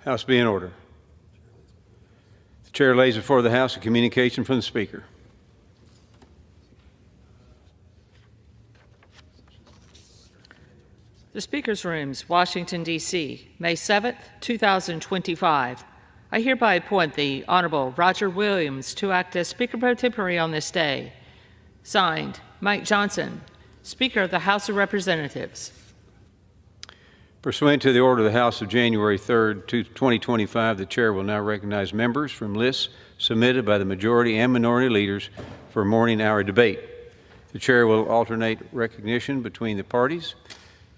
House be in order. The chair lays before the House a communication from the Speaker. The Speaker's Rooms, Washington, D.C., May 7th, 2025. I hereby appoint the Honorable Roger Williams to act as Speaker Pro Tempore on this day. Signed, Mike Johnson, Speaker of the House of Representatives. Pursuant to the order of the House of January 3rd, 2025, the Chair will now recognize members from lists submitted by the majority and minority leaders for a morning hour debate. The Chair will alternate recognition between the parties,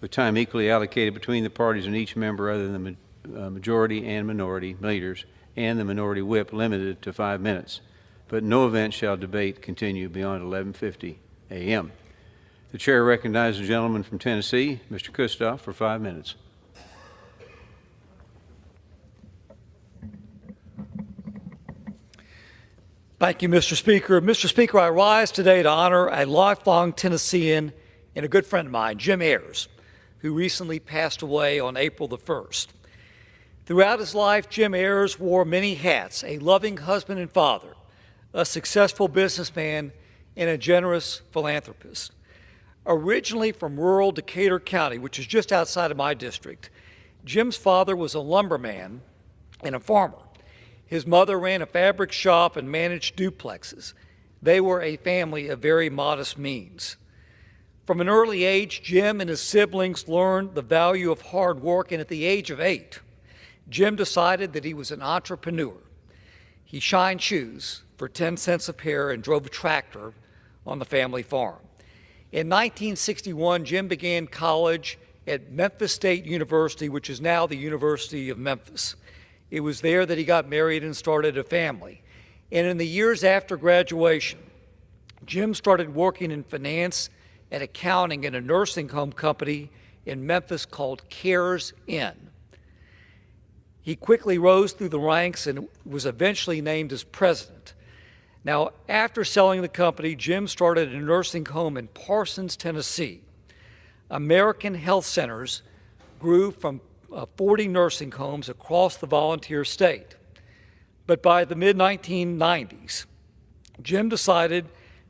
with time equally allocated between the parties and each member other than the majority and minority leaders and the minority whip limited to 5 minutes. But no event shall debate continue beyond 11:50 a.m. The Chair recognizes the gentleman from Tennessee, Mr. Kustoff, for 5 minutes. Thank you, Mr. Speaker. Mr. Speaker, I rise today to honor a lifelong Tennessean and a good friend of mine, Jim Ayers, who recently passed away on April the 1st. Throughout his life, Jim Ayers wore many hats: a loving husband and father, a successful businessman, and a generous philanthropist. Originally from rural Decatur County, which is just outside of my district, Jim's father was a lumberman and a farmer. His mother ran a fabric shop and managed duplexes. They were a family of very modest means. From an early age, Jim and his siblings learned the value of hard work, and at the age of 8, Jim decided that he was an entrepreneur. He shined shoes for 10 cents a pair and drove a tractor on the family farm. In 1961, Jim began college at Memphis State University, which is now the University of Memphis. It was there that he got married and started a family. And in the years after graduation, Jim started working in finance and accounting in a nursing home company in Memphis called Cares Inn. He quickly rose through the ranks and was eventually named as president. Now, after selling the company, Jim started a nursing home in Parsons, Tennessee. American Health Centers grew from 40 nursing homes across the volunteer state. But by the mid-1990s, Jim decided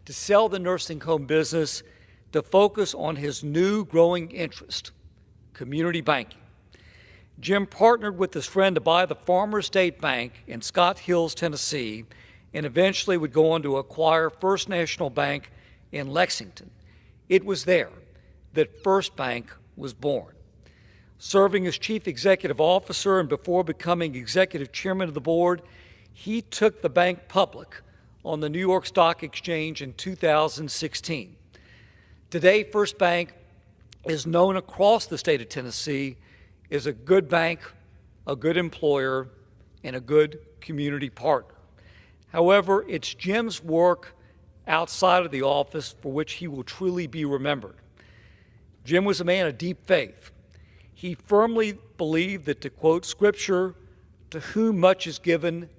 to sell the nursing home business to focus on his new growing interest, community banking. Jim partnered with his friend to buy the Farmers State Bank in Scott Hills, Tennessee, and eventually would go on to acquire First National Bank in Lexington. It was there that First Bank was born. Serving as chief executive officer and before becoming executive chairman of the board, he took the bank public on the New York Stock Exchange in 2016. Today, First Bank is known across the state of Tennessee as a good bank, a good employer, and a good community partner. However, it's Jim's work outside of the office for which he will truly be remembered. Jim was a man of deep faith. He firmly believed that, to quote Scripture, "To whom much is given,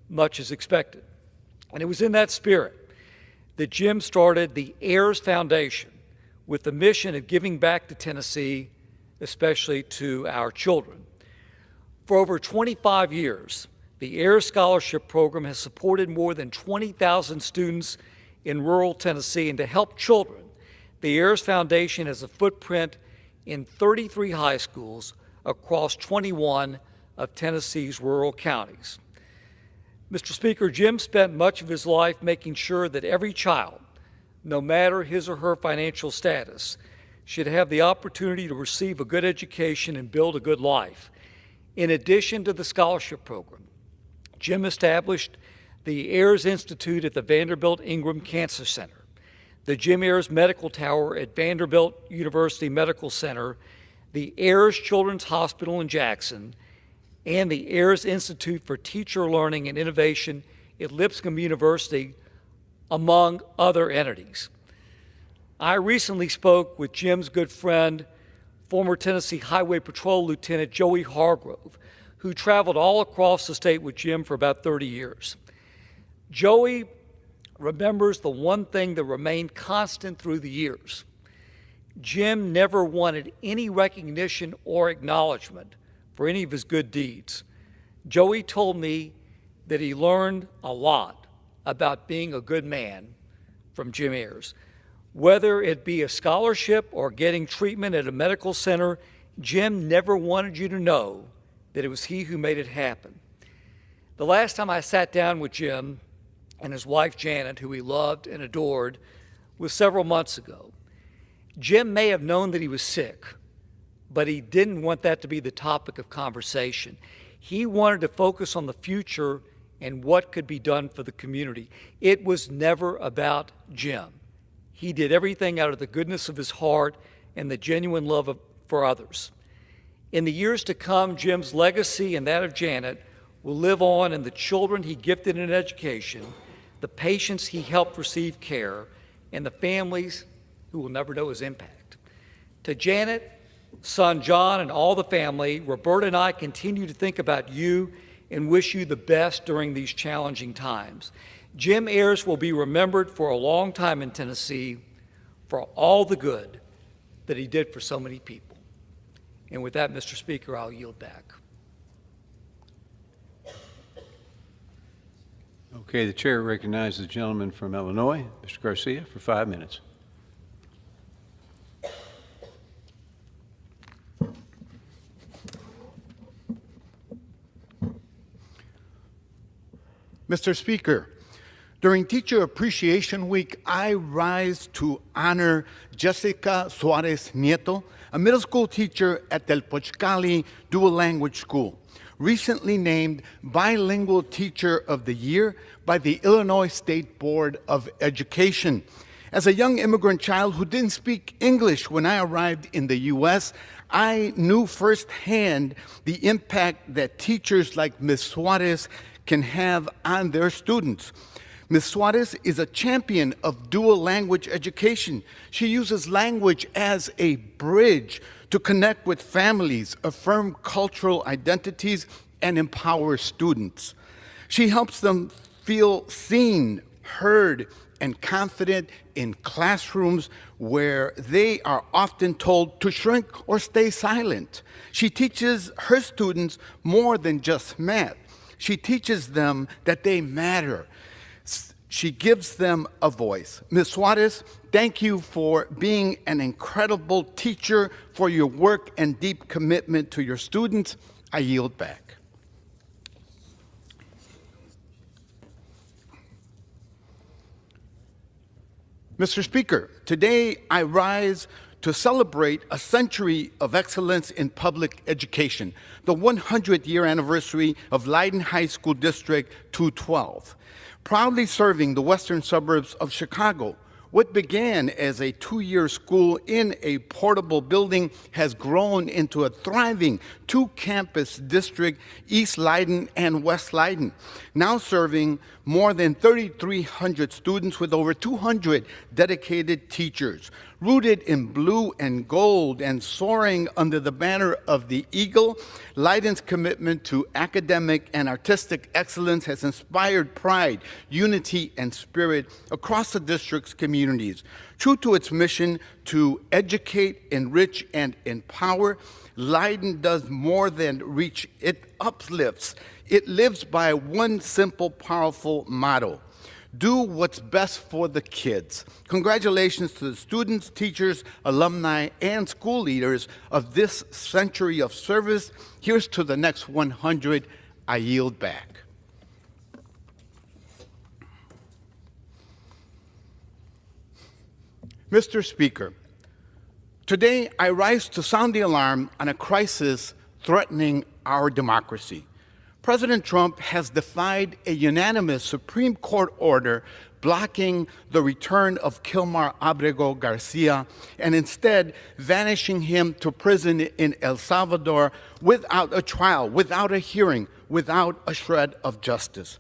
much is expected." And it was in that spirit that Jim started the Ayers Foundation with the mission of giving back to Tennessee, especially to our children. For over 25 years, the Ayers Scholarship Program has supported more than 20,000 students in rural Tennessee, and to help children, the Ayers Foundation has a footprint in 33 high schools across 21 of Tennessee's rural counties. Mr. Speaker, Jim spent much of his life making sure that every child, no matter his or her financial status, should have the opportunity to receive a good education and build a good life. In addition to the scholarship program, Jim established the Ayers Institute at the Vanderbilt Ingram Cancer Center, the Jim Ayers Medical Tower at Vanderbilt University Medical Center, the Ayers Children's Hospital in Jackson, and the Ayers Institute for Teacher Learning and Innovation at Lipscomb University, among other entities. I recently spoke with Jim's good friend, former Tennessee Highway Patrol Lieutenant Joey Hargrove, who traveled all across the state with Jim for about 30 years. Joey remembers the one thing that remained constant through the years. Jim never wanted any recognition or acknowledgement for any of his good deeds. Joey told me that he learned a lot about being a good man from Jim Ayers. Whether it be a scholarship or getting treatment at a medical center, Jim never wanted you to know that it was he who made it happen. The last time I sat down with Jim and his wife Janet, who he loved and adored, was several months ago. Jim may have known that he was sick, but he didn't want that to be the topic of conversation. He wanted to focus on the future and what could be done for the community. It was never about Jim. He did everything out of the goodness of his heart and the genuine love for others. In the years to come, Jim's legacy and that of Janet will live on in the children he gifted in education, the patients he helped receive care, and the families who will never know his impact. To Janet, son John, and all the family, Roberta and I continue to think about you and wish you the best during these challenging times. Jim Ayers will be remembered for a long time in Tennessee for all the good that he did for so many people. And with that, Mr. Speaker, I'll yield back. Okay, the chair recognizes the gentleman from Illinois, Mr. Garcia, for 5 minutes. Mr. Speaker, during Teacher Appreciation Week, I rise to honor Jessica Suarez Nieto, a middle school teacher at Del Pochcali Dual Language School, recently named Bilingual Teacher of the Year by the Illinois State Board of Education. As a young immigrant child who didn't speak English when I arrived in the U.S., I knew firsthand the impact that teachers like Ms. Suarez can have on their students. Ms. Suarez is a champion of dual language education. She uses language as a bridge to connect with families, affirm cultural identities, and empower students. She helps them feel seen, heard, and confident in classrooms where they are often told to shrink or stay silent. She teaches her students more than just math. She teaches them that they matter. She gives them a voice. Ms. Suarez, thank you for being an incredible teacher, for your work and deep commitment to your students. I yield back. Mr. Speaker, today I rise to celebrate a century of excellence in public education, the 100th-year anniversary of Leiden High School District 212. Proudly serving the western suburbs of Chicago, what began as a 2-year school in a portable building has grown into a thriving 2-campus district, East Leiden and West Leiden, now serving more than 3,300 students with over 200 dedicated teachers. Rooted in blue and gold and soaring under the banner of the Eagle, Leiden's commitment to academic and artistic excellence has inspired pride, unity, and spirit across the district's communities. True to its mission to educate, enrich, and empower, Leiden does more than reach, it uplifts. It lives by one simple, powerful motto: do what's best for the kids. Congratulations to the students, teachers, alumni, and school leaders of this century of service. Here's to the next 100. I yield back. Mr. Speaker, today I rise to sound the alarm on a crisis threatening our democracy. President Trump has defied a unanimous Supreme Court order blocking the return of Kilmar Abrego Garcia and instead vanishing him to prison in El Salvador without a trial, without a hearing, without a shred of justice.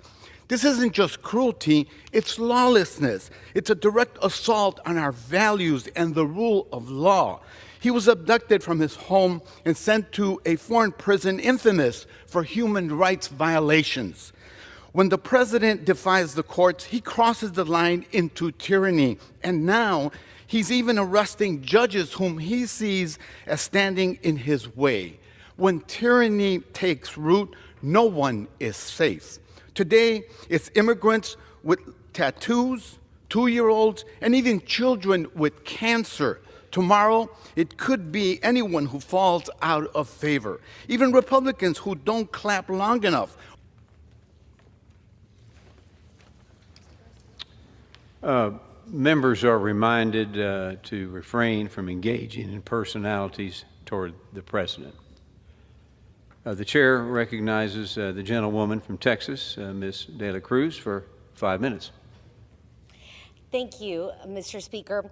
This isn't just cruelty, it's lawlessness. It's a direct assault on our values and the rule of law. He was abducted from his home and sent to a foreign prison infamous for human rights violations. When the president defies the courts, he crosses the line into tyranny. And now he's even arresting judges whom he sees as standing in his way. When tyranny takes root, no one is safe. Today, it's immigrants with tattoos, 2-year-olds, and even children with cancer. Tomorrow, it could be anyone who falls out of favor, even Republicans who don't clap long enough. Members are reminded to refrain from engaging in personalities toward the president. The chair recognizes the gentlewoman from Texas, Ms. De La Cruz, for 5 minutes. Thank you, Mr. Speaker.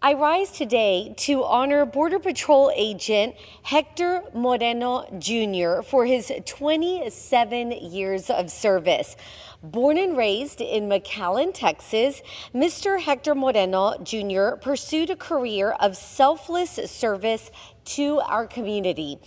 I rise today to honor Border Patrol Agent Hector Moreno Jr. for his 27 years of service. Born and raised in McAllen, Texas, Mr. Hector Moreno Jr. pursued a career of selfless service to our community.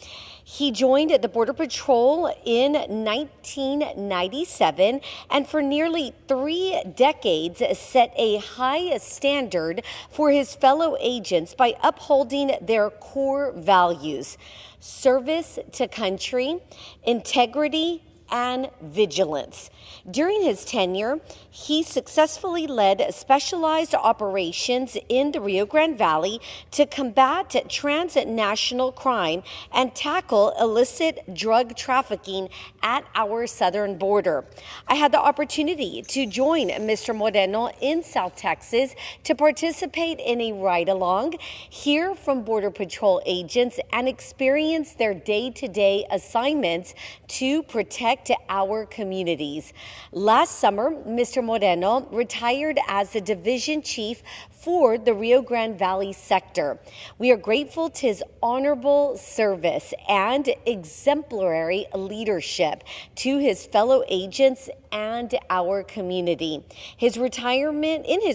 He joined the Border Patrol in 1997 and for nearly 3 decades set a high standard for his fellow agents by upholding their core values: service to country, integrity, and vigilance. During his tenure, he successfully led specialized operations in the Rio Grande Valley to combat transnational crime and tackle illicit drug trafficking at our southern border. I had the opportunity to join Mr. Moreno in South Texas to participate in a ride-along, hear from Border Patrol agents, and experience their day-to-day assignments to protect our communities. Last summer, Mr. Moreno retired as the division chief for the Rio Grande Valley sector. We are grateful to his honorable service and exemplary leadership to his fellow agents and our community. In his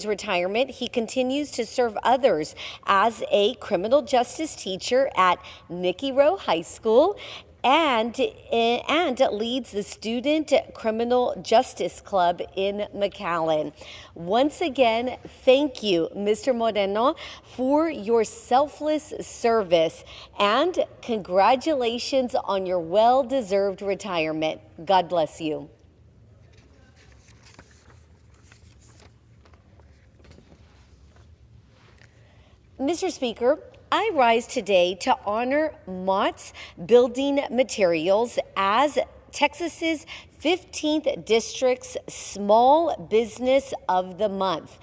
retirement, he continues to serve others as a criminal justice teacher at Nicky Rowe High School and leads the Student Criminal Justice Club in McAllen. Once again, thank you, Mr. Moreno, for your selfless service, and congratulations on your well-deserved retirement. God bless you. Mr. Speaker, I rise today to honor Mott's Building Materials as Texas's 15th District's Small Business of the Month.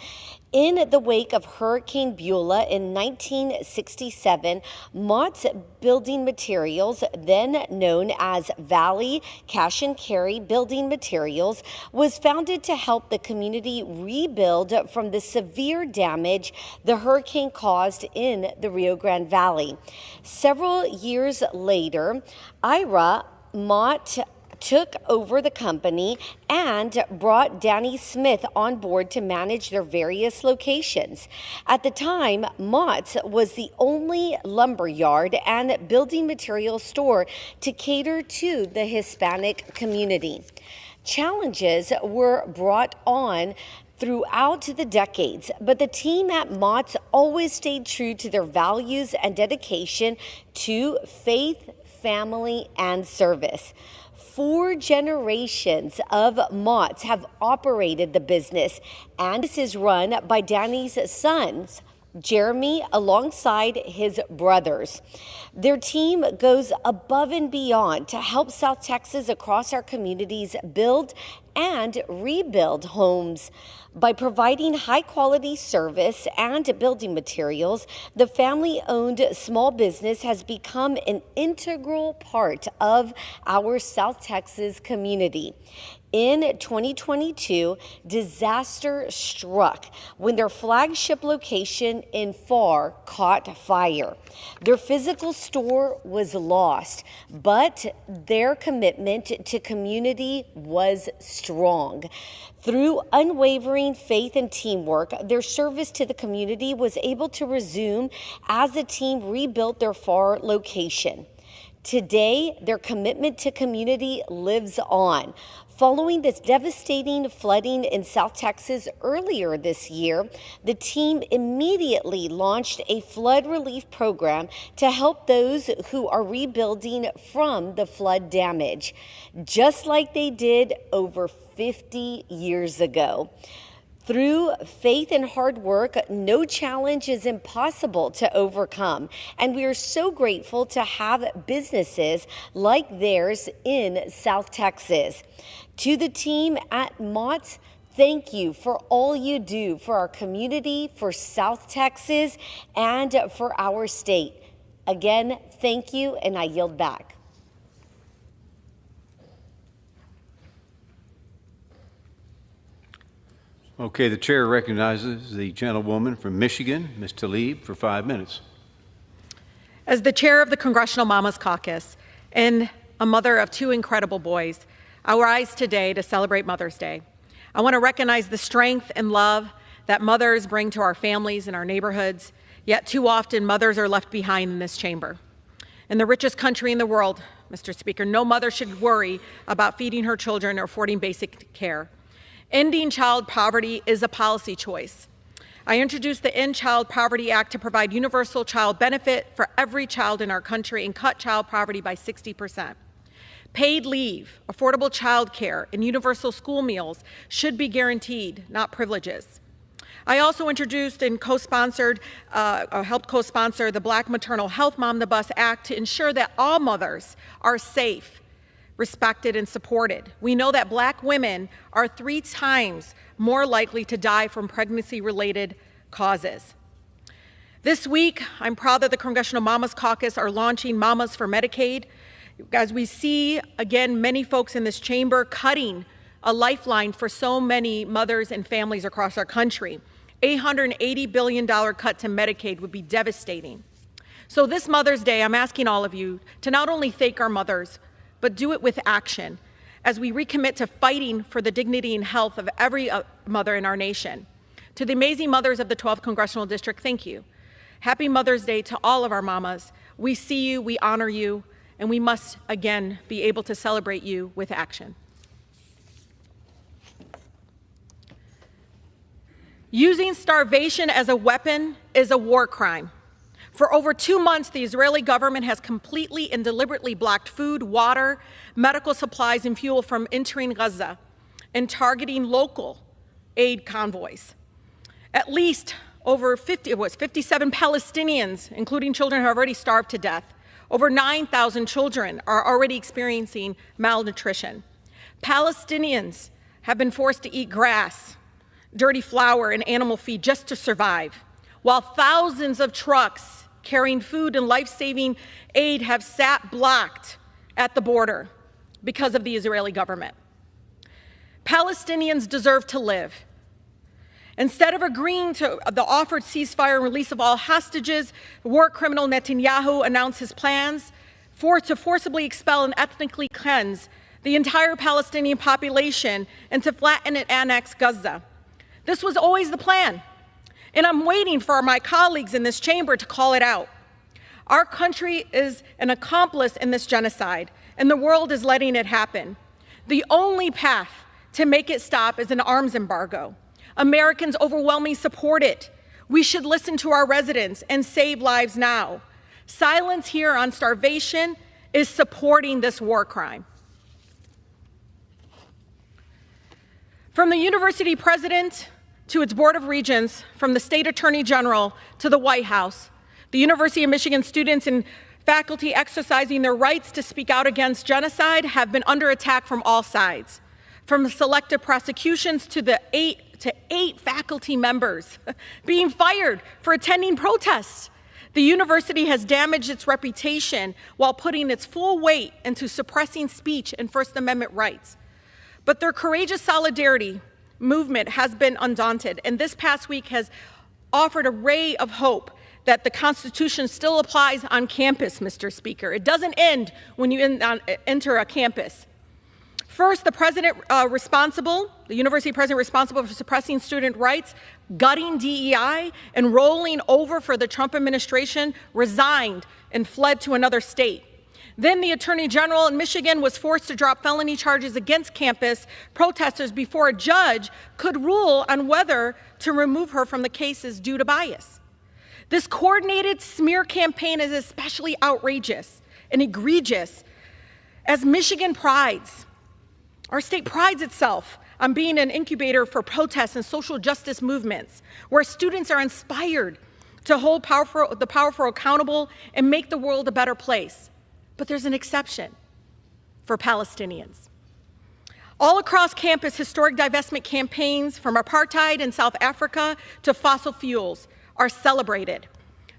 In the wake of Hurricane Beulah in 1967, Mott's Building Materials, then known as Valley Cash and Carry Building Materials, was founded to help the community rebuild from the severe damage the hurricane caused in the Rio Grande Valley. Several years later, Mott took over the company and brought Danny Smith on board to manage their various locations. At the time, Mott's was the only lumber yard and building material store to cater to the Hispanic community. Challenges were brought on throughout the decades, but the team at Mott's always stayed true to their values and dedication to faith, family, and service. 4 generations of Mott's have operated the business, and this is run by Danny's sons, Jeremy, alongside his brothers. Their team goes above and beyond to help South Texas across our communities build and rebuild homes. By providing high-quality service and building materials, the family-owned small business has become an integral part of our South Texas community. In 2022, disaster struck when their flagship location in Pharr caught fire. Their physical store was lost, but their commitment to community was strong. Through unwavering faith and teamwork, their service to the community was able to resume as the team rebuilt their Pharr location. Today, their commitment to community lives on. Following this devastating flooding in South Texas earlier this year, the team immediately launched a flood relief program to help those who are rebuilding from the flood damage, just like they did over 50 years ago. Through faith and hard work, no challenge is impossible to overcome. And we are so grateful to have businesses like theirs in South Texas. To the team at Mott's, thank you for all you do for our community, for South Texas, and for our state. Again, thank you, and I yield back. Okay, the chair recognizes the gentlewoman from Michigan, Ms. Tlaib, for 5 minutes. As the chair of the Congressional Mamas Caucus and a mother of 2 incredible boys, I rise today to celebrate Mother's Day. I want to recognize the strength and love that mothers bring to our families and our neighborhoods, yet too often mothers are left behind in this chamber. In the richest country in the world, Mr. Speaker, no mother should worry about feeding her children or affording basic care. Ending child poverty is a policy choice. I introduced the End Child Poverty Act to provide universal child benefit for every child in our country and cut child poverty by 60%. Paid leave, affordable child care, and universal school meals should be guaranteed, not privileges. I also introduced and helped co-sponsor the Black Maternal Health Momnibus Act to ensure that all mothers are safe, respected, and supported. We know that Black women are 3 times more likely to die from pregnancy-related causes. This week, I'm proud that the Congressional Mamas Caucus are launching Mamas for Medicaid. As we see, again, many folks in this chamber cutting a lifeline for so many mothers and families across our country. $880 billion cut to Medicaid would be devastating. So this Mother's Day, I'm asking all of you to not only thank our mothers, but do it with action as we recommit to fighting for the dignity and health of every mother in our nation. To the amazing mothers of the 12th Congressional District, thank you. Happy Mother's Day to all of our mamas. We see you, we honor you, and we must, again, be able to celebrate you with action. Using starvation as a weapon is a war crime. For over 2 months, the Israeli government has completely and deliberately blocked food, water, medical supplies, and fuel from entering Gaza and targeting local aid convoys. At least over 57 Palestinians, including children, have already starved to death. Over 9,000 children are already experiencing malnutrition. Palestinians have been forced to eat grass, dirty flour, and animal feed just to survive, while thousands of trucks carrying food and life-saving aid have sat blocked at the border because of the Israeli government. Palestinians deserve to live. Instead of agreeing to the offered ceasefire and release of all hostages, war criminal Netanyahu announced his plans to forcibly expel and ethnically cleanse the entire Palestinian population and to flatten and annex Gaza. This was always the plan. And I'm waiting for my colleagues in this chamber to call it out. Our country is an accomplice in this genocide, and the world is letting it happen. The only path to make it stop is an arms embargo. Americans overwhelmingly support it. We should listen to our residents and save lives now. Silence here on starvation is supporting this war crime. From the university president to its Board of Regents, from the State Attorney General to the White House, the University of Michigan students and faculty exercising their rights to speak out against genocide have been under attack from all sides. From selective prosecutions to the eight faculty members being fired for attending protests. The university has damaged its reputation while putting its full weight into suppressing speech and First Amendment rights. But their courageous solidarity movement has been undaunted, and this past week has offered a ray of hope that the Constitution still applies on campus, Mr. Speaker. It doesn't end when you enter a campus. First, the university president responsible for suppressing student rights, gutting DEI, and rolling over for the Trump administration resigned and fled to another state. Then the Attorney General in Michigan was forced to drop felony charges against campus protesters before a judge could rule on whether to remove her from the cases due to bias. This coordinated smear campaign is especially outrageous and egregious as Michigan prides. Our state prides itself on being an incubator for protests and social justice movements, where students are inspired to hold the powerful accountable and make the world a better place. But there's an exception for Palestinians. All across campus, historic divestment campaigns from apartheid in South Africa to fossil fuels are celebrated.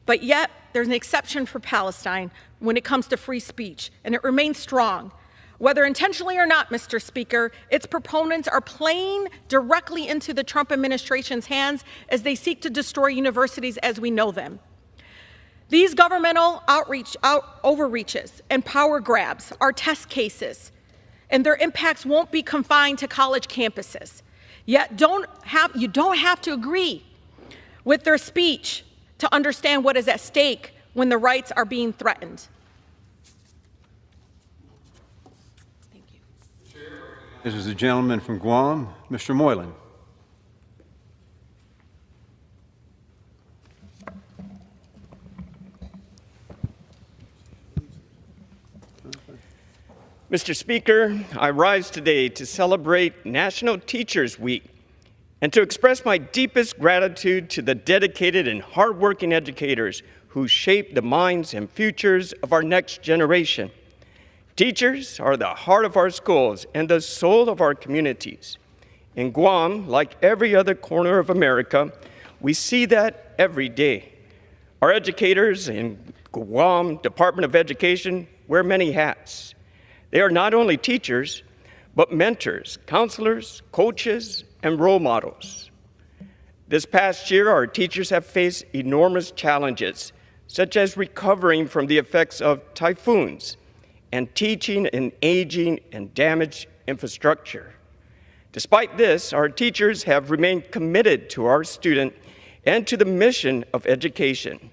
But yet, there's an exception for Palestine when it comes to free speech, and it remains strong. Whether intentionally or not, Mr. Speaker, its proponents are playing directly into the Trump administration's hands as they seek to destroy universities as we know them. These governmental overreaches and power grabs are test cases, and their impacts won't be confined to college campuses. Yet you don't have to agree with their speech to understand what is at stake when the rights are being threatened. Thank you. This is the gentleman from Guam, Mr. Moylan. Mr. Speaker, I rise today to celebrate National Teachers Week and to express my deepest gratitude to the dedicated and hardworking educators who shape the minds and futures of our next generation. Teachers are the heart of our schools and the soul of our communities. In Guam, like every other corner of America, we see that every day. Our educators in Guam Department of Education wear many hats. They are not only teachers, but mentors, counselors, coaches, and role models. This past year, our teachers have faced enormous challenges, such as recovering from the effects of typhoons and teaching in aging and damaged infrastructure. Despite this, our teachers have remained committed to our student and to the mission of education.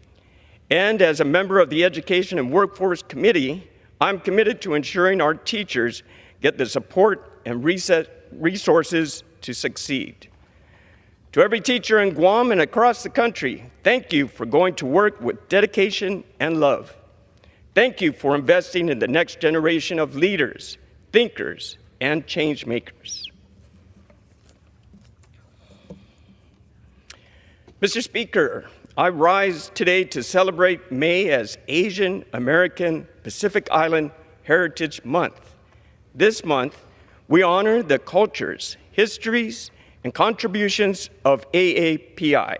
And as a member of the Education and Workforce Committee, I'm committed to ensuring our teachers get the support and resources to succeed. To every teacher in Guam and across the country, thank you for going to work with dedication and love. Thank you for investing in the next generation of leaders, thinkers, and change makers. Mr. Speaker, I rise today to celebrate May as Asian American Pacific Island Heritage Month. This month, we honor the cultures, histories, and contributions of AAPI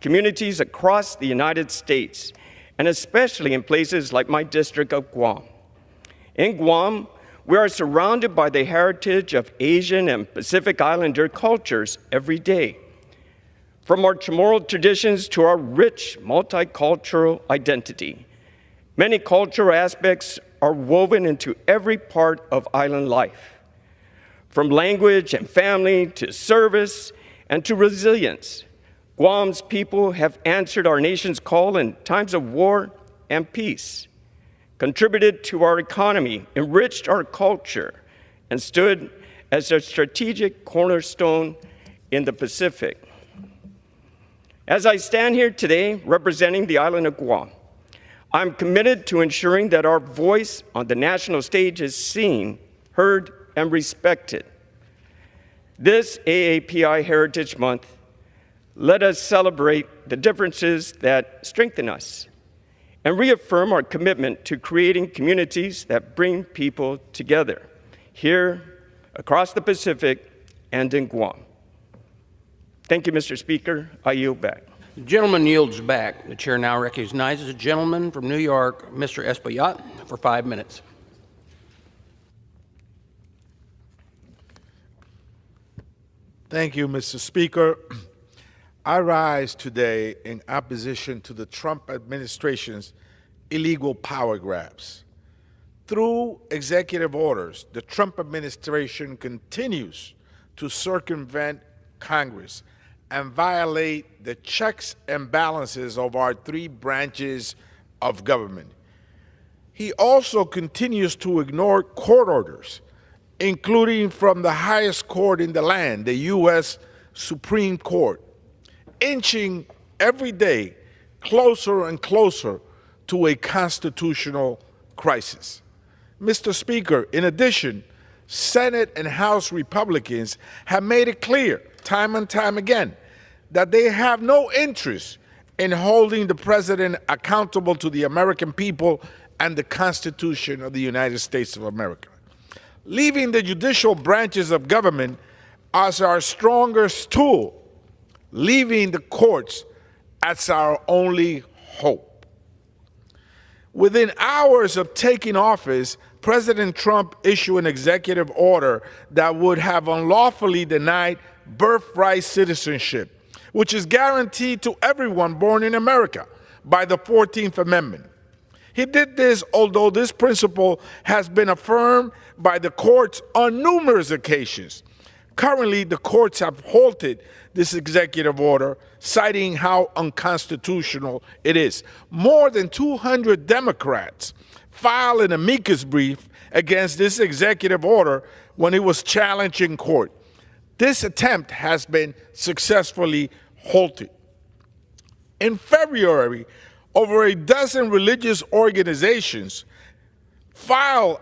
communities across the United States, and especially in places like my district of Guam. In Guam, we are surrounded by the heritage of Asian and Pacific Islander cultures every day. From our Chamorro traditions to our rich multicultural identity, many cultural aspects are woven into every part of island life. From language and family to service and to resilience, Guam's people have answered our nation's call in times of war and peace, contributed to our economy, enriched our culture, and stood as a strategic cornerstone in the Pacific. As I stand here today representing the island of Guam, I'm committed to ensuring that our voice on the national stage is seen, heard, and respected. This AAPI Heritage Month, let us celebrate the differences that strengthen us and reaffirm our commitment to creating communities that bring people together here, across the Pacific, and in Guam. Thank you, Mr. Speaker. I yield back. The gentleman yields back. The chair now recognizes a gentleman from New York, Mr. Espaillat, for 5 minutes. Thank you, Mr. Speaker. I rise today in opposition to the Trump administration's illegal power grabs. Through executive orders, the Trump administration continues to circumvent Congress and violate the checks and balances of our three branches of government. he also continues to ignore court orders, including from the highest court in the land, the U.S. Supreme Court, inching every day closer and closer to a constitutional crisis. Mr. Speaker, in addition, Senate and House Republicans have made it clear time and time again that they have no interest in holding the president accountable to the American people and the Constitution of the United States of America, leaving the judicial branches of government as our strongest tool, leaving the courts as our only hope. Within hours of taking office, President Trump issued an executive order that would have unlawfully denied birthright citizenship, which is guaranteed to everyone born in America by the 14th Amendment. He did this although this principle has been affirmed by the courts on numerous occasions. Currently, the courts have halted this executive order, citing how unconstitutional it is. More than 200 Democrats filed an amicus brief against this executive order when it was challenged in court. This attempt has been successfully halted. In February, over a dozen religious organizations filed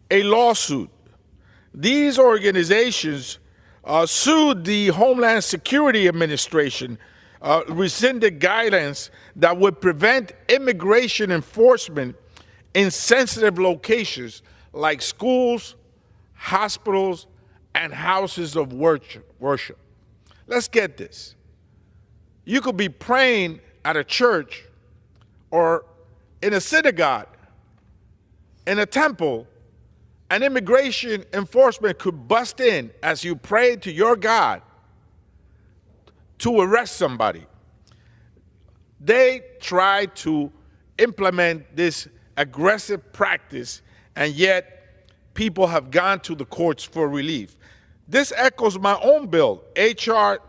a lawsuit. These organizations sued the Homeland Security Administration, rescinded guidance that would prevent immigration enforcement in sensitive locations like schools, hospitals, and houses of worship. Let's get this. You could be praying at a church or in a synagogue, in a temple, and immigration enforcement could bust in as you pray to your God to arrest somebody. They try to implement this aggressive practice, and yet people have gone to the courts for relief. This echoes my own bill, H.R.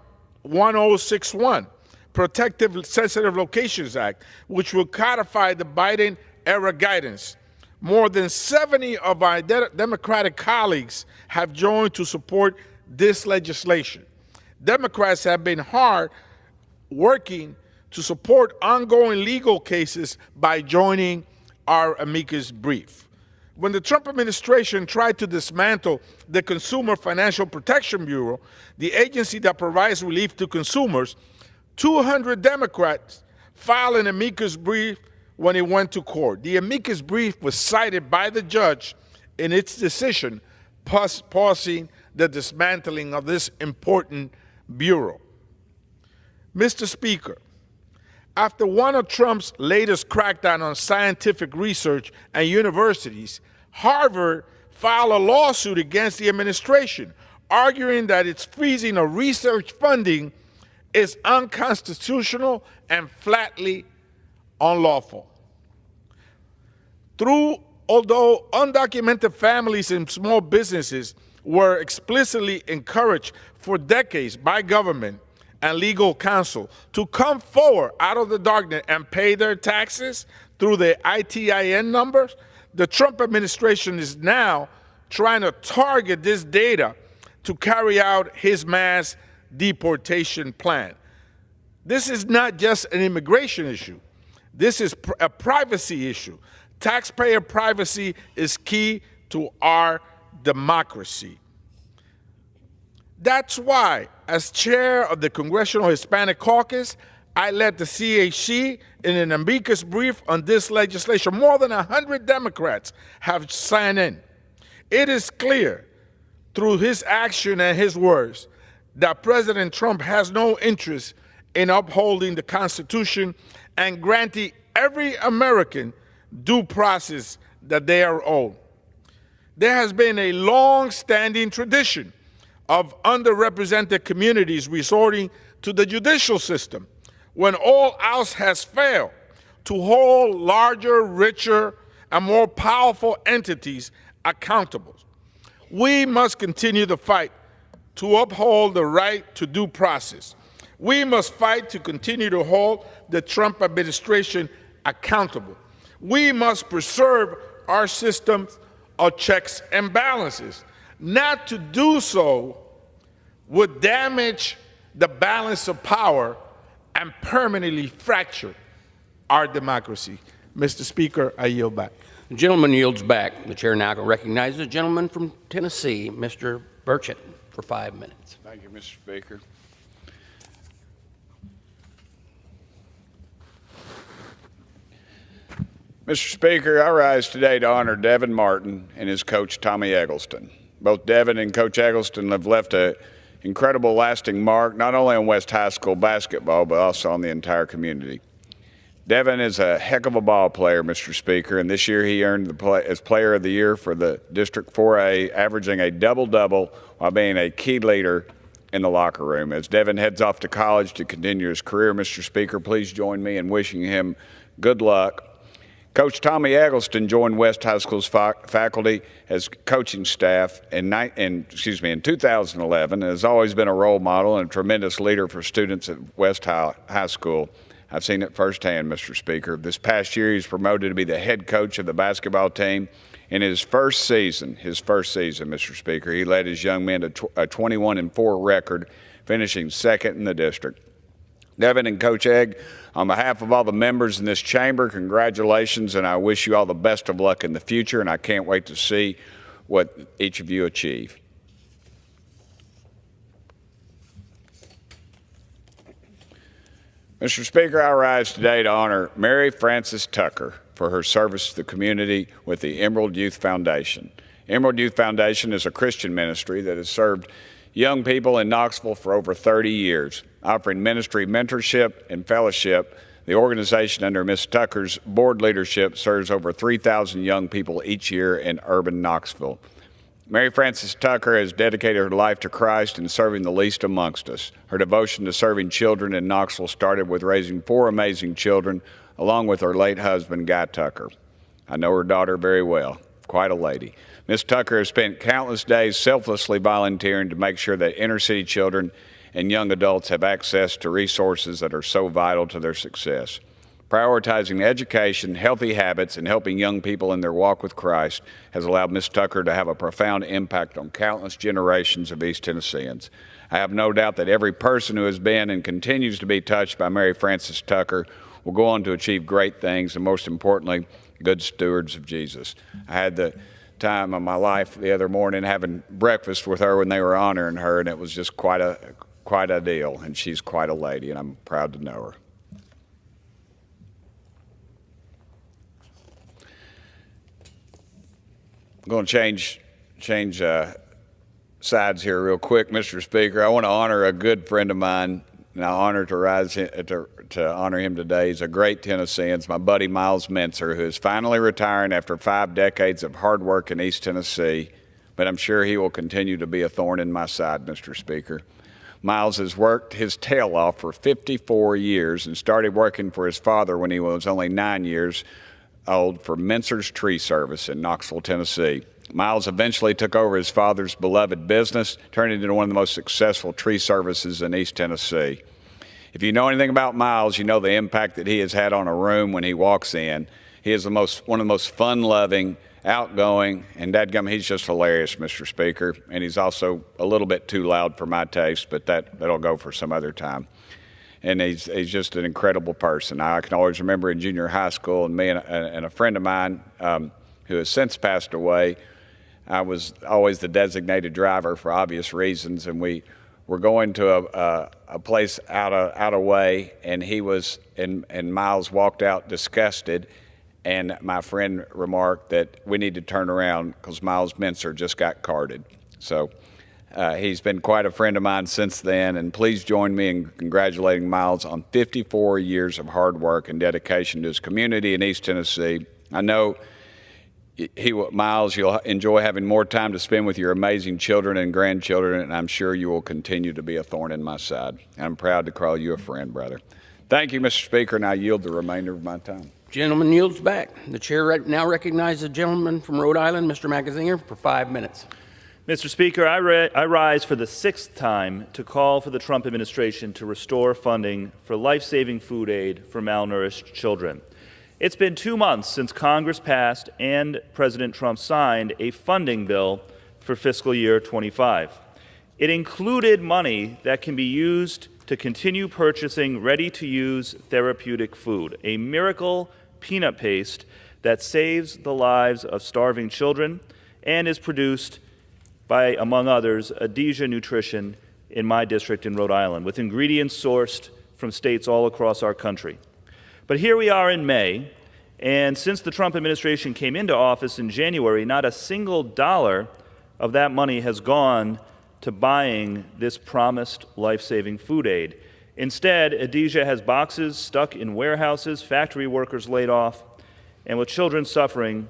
1061, Protective Sensitive Locations Act, which will codify the Biden-era guidance. More than 70 of our Democratic colleagues have joined to support this legislation. Democrats have been hard working to support ongoing legal cases by joining our amicus brief. When the Trump administration tried to dismantle the Consumer Financial Protection Bureau, the agency that provides relief to consumers, 200 Democrats filed an amicus brief when it went to court. The amicus brief was cited by the judge in its decision, pausing the dismantling of this important bureau. Mr. Speaker, after one of Trump's latest crackdown on scientific research and universities, Harvard filed a lawsuit against the administration, arguing that its freezing of research funding is unconstitutional and flatly unlawful. Although undocumented families and small businesses were explicitly encouraged for decades by government and legal counsel to come forward out of the darkness and pay their taxes through their ITIN numbers, the Trump administration is now trying to target this data to carry out his mass deportation plan. This is not just an immigration issue. This is a privacy issue. Taxpayer privacy is key to our democracy. That's why, as chair of the Congressional Hispanic Caucus, I led the CHC in an amicus brief on this legislation. More than 100 Democrats have signed in. It is clear through his action and his words that President Trump has no interest in upholding the Constitution and granting every American due process that they are owed. There has been a long-standing tradition of underrepresented communities resorting to the judicial system when all else has failed to hold larger, richer, and more powerful entities accountable. We must continue the fight to uphold the right to due process. We must fight to continue to hold the Trump administration accountable. We must preserve our systems of checks and balances. Not to do so would damage the balance of power and permanently fracture our democracy. Mr. Speaker, I yield back. The gentleman yields back. The chair now recognizes the gentleman from Tennessee, Mr. Burchett, for 5 minutes. Thank you, Mr. Speaker. Mr. Speaker, I rise today to honor Devin Martin and his coach, Tommy Eggleston. Both Devin and Coach Eggleston have left an incredible lasting mark, not only on West High School basketball, but also on the entire community. Devin is a heck of a ball player, Mr. Speaker, and this year he earned as Player of the Year for the District 4A, averaging a double-double while being a key leader in the locker room. As Devin heads off to college to continue his career, Mr. Speaker, please join me in wishing him good luck. Coach Tommy Eggleston joined West High School's faculty as coaching staff in 2011 and has always been a role model and a tremendous leader for students at West High School. I've seen it firsthand, Mr. Speaker. This past year, he's promoted to be the head coach of the basketball team. In his first season, Mr. Speaker, he led his young men to a 21-4 record, finishing second in the district. Devin and Coach Egg, on behalf of all the members in this chamber, congratulations, and I wish you all the best of luck in the future, and I can't wait to see what each of you achieve. Mr. Speaker, I rise today to honor Mary Frances Tucker for her service to the community with the Emerald Youth Foundation. Emerald Youth Foundation is a Christian ministry that has served young people in Knoxville for over 30 years, offering ministry mentorship and fellowship. The organization under Ms. Tucker's board leadership serves over 3,000 young people each year in urban Knoxville. Mary Frances Tucker has dedicated her life to Christ and serving the least amongst us. Her devotion to serving children in Knoxville started with raising 4 amazing children, along with her late husband, Guy Tucker. I know her daughter very well, quite a lady. Ms. Tucker has spent countless days selflessly volunteering to make sure that inner city children and young adults have access to resources that are so vital to their success. Prioritizing education, healthy habits, and helping young people in their walk with Christ has allowed Ms. Tucker to have a profound impact on countless generations of East Tennesseans. I have no doubt that every person who has been and continues to be touched by Mary Frances Tucker will go on to achieve great things and, most importantly, good stewards of Jesus. I had the time of my life the other morning having breakfast with her when they were honoring her, and it was just quite a deal, and she's quite a lady, and I'm proud to know her. I'm going to change sides here real quick, Mr. Speaker. I want to honor a good friend of mine, and I'm honored to honor him today. He's a great Tennessean. It's my buddy Miles Mentzer, who is finally retiring after 5 decades of hard work in East Tennessee, but I'm sure he will continue to be a thorn in my side, Mr. Speaker. Miles has worked his tail off for 54 years and started working for his father when he was only 9 years old for Mentzer's Tree Service in Knoxville, Tennessee. Miles eventually took over his father's beloved business, turning it into one of the most successful tree services in East Tennessee. If you know anything about Miles, you know the impact that he has had on a room when he walks in. He is one of the most fun-loving, outgoing, and dadgum, he's just hilarious, Mr. Speaker. And he's also a little bit too loud for my taste, but that'll go for some other time. And he's just an incredible person. I can always remember in junior high school, and me and a friend of mine who has since passed away, I was always the designated driver for obvious reasons, and we were going to a place out of way, and Miles walked out disgusted, and my friend remarked that we need to turn around because Miles Mentzer just got carded. So he's been quite a friend of mine since then, and please join me in congratulating Miles on 54 years of hard work and dedication to his community in East Tennessee. I know, Miles, you'll enjoy having more time to spend with your amazing children and grandchildren, and I'm sure you will continue to be a thorn in my side. And I'm proud to call you a friend, brother. Thank you, Mr. Speaker, and I yield the remainder of my time. Gentleman yields back. The chair now recognizes the gentleman from Rhode Island, Mr. McAzinger, for 5 minutes. Mr. Speaker, I rise for the 6th time to call for the Trump administration to restore funding for life-saving food aid for malnourished children. It's been 2 months since Congress passed and President Trump signed a funding bill for fiscal year 25. It included money that can be used to continue purchasing ready-to-use therapeutic food, a miracle peanut paste that saves the lives of starving children and is produced by, among others, Adesia Nutrition in my district in Rhode Island, with ingredients sourced from states all across our country. But here we are in May, and since the Trump administration came into office in January, not a single dollar of that money has gone to buying this promised life-saving food aid. Instead, Adesia has boxes stuck in warehouses, factory workers laid off, and with children suffering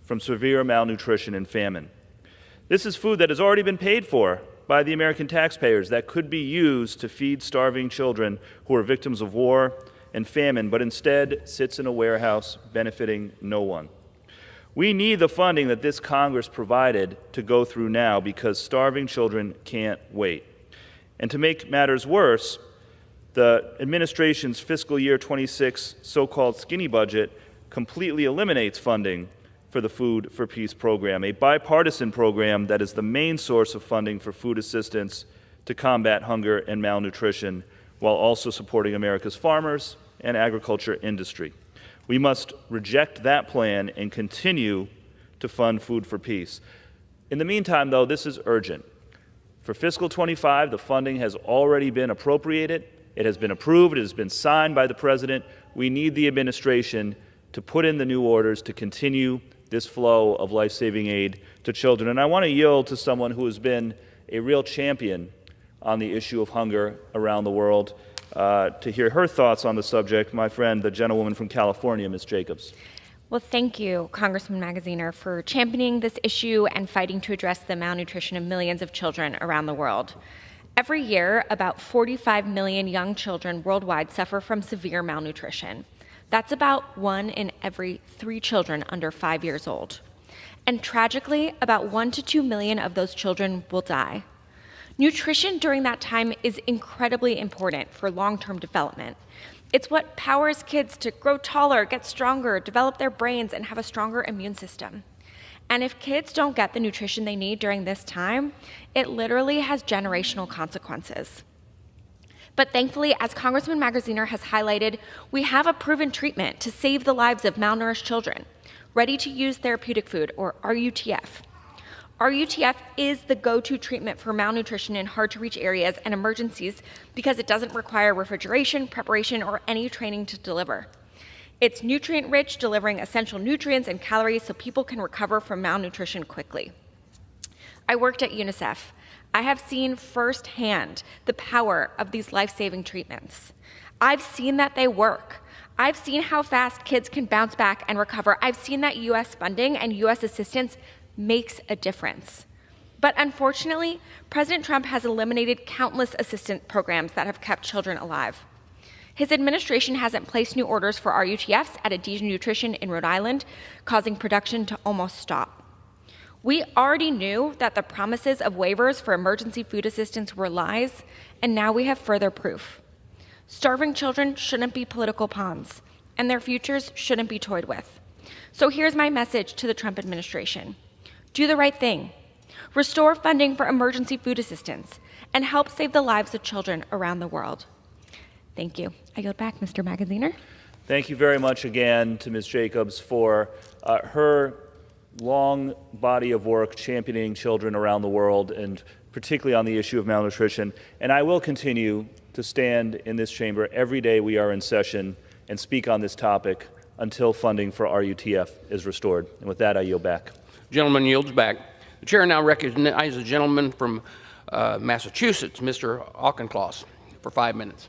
from severe malnutrition and famine. This is food that has already been paid for by the American taxpayers that could be used to feed starving children who are victims of war and famine, but instead sits in a warehouse benefiting no one. We need the funding that this Congress provided to go through now because starving children can't wait. And to make matters worse, the administration's fiscal year 26 so-called skinny budget completely eliminates funding for the Food for Peace program, a bipartisan program that is the main source of funding for food assistance to combat hunger and malnutrition, while also supporting America's farmers and agriculture industry. We must reject that plan and continue to fund Food for Peace. In the meantime, though, this is urgent. For fiscal 25, the funding has already been appropriated. It has been approved. It has been signed by the President. We need the administration to put in the new orders to continue this flow of life-saving aid to children. And I want to yield to someone who has been a real champion on the issue of hunger around the world. To hear her thoughts on the subject, my friend, the gentlewoman from California, Ms. Jacobs. Well, thank you, Congressman Magaziner, for championing this issue and fighting to address the malnutrition of millions of children around the world. Every year, about 45 million young children worldwide suffer from severe malnutrition. That's about 1 in every 3 children under 5 years old. And tragically, about 1 to 2 million of those children will die. Nutrition during that time is incredibly important for long-term development. It's what powers kids to grow taller, get stronger, develop their brains, and have a stronger immune system. And if kids don't get the nutrition they need during this time, it literally has generational consequences. But thankfully, as Congressman Magaziner has highlighted, we have a proven treatment to save the lives of malnourished children, ready-to-use therapeutic food, or RUTF. RUTF is the go-to treatment for malnutrition in hard-to-reach areas and emergencies because it doesn't require refrigeration, preparation, or any training to deliver. It's nutrient-rich, delivering essential nutrients and calories so people can recover from malnutrition quickly. I worked at UNICEF. I have seen firsthand the power of these life-saving treatments. I've seen that they work. I've seen how fast kids can bounce back and recover. I've seen that U.S. funding and U.S. assistance makes a difference. But unfortunately, President Trump has eliminated countless assistance programs that have kept children alive. His administration hasn't placed new orders for RUTFs at Adesia Nutrition in Rhode Island, causing production to almost stop. We already knew that the promises of waivers for emergency food assistance were lies, and now we have further proof. Starving children shouldn't be political pawns, and their futures shouldn't be toyed with. So here's my message to the Trump administration. Do the right thing. Restore funding for emergency food assistance and help save the lives of children around the world. Thank you. I yield back, Mr. Magaziner. Thank you very much again to Ms. Jacobs for her long body of work championing children around the world, and particularly on the issue of malnutrition. And I will continue to stand in this chamber every day we are in session and speak on this topic until funding for RUTF is restored. And with that, I yield back. Gentleman yields back. The chair now recognizes a gentleman from Massachusetts, Mr. Auchincloss, for 5 minutes.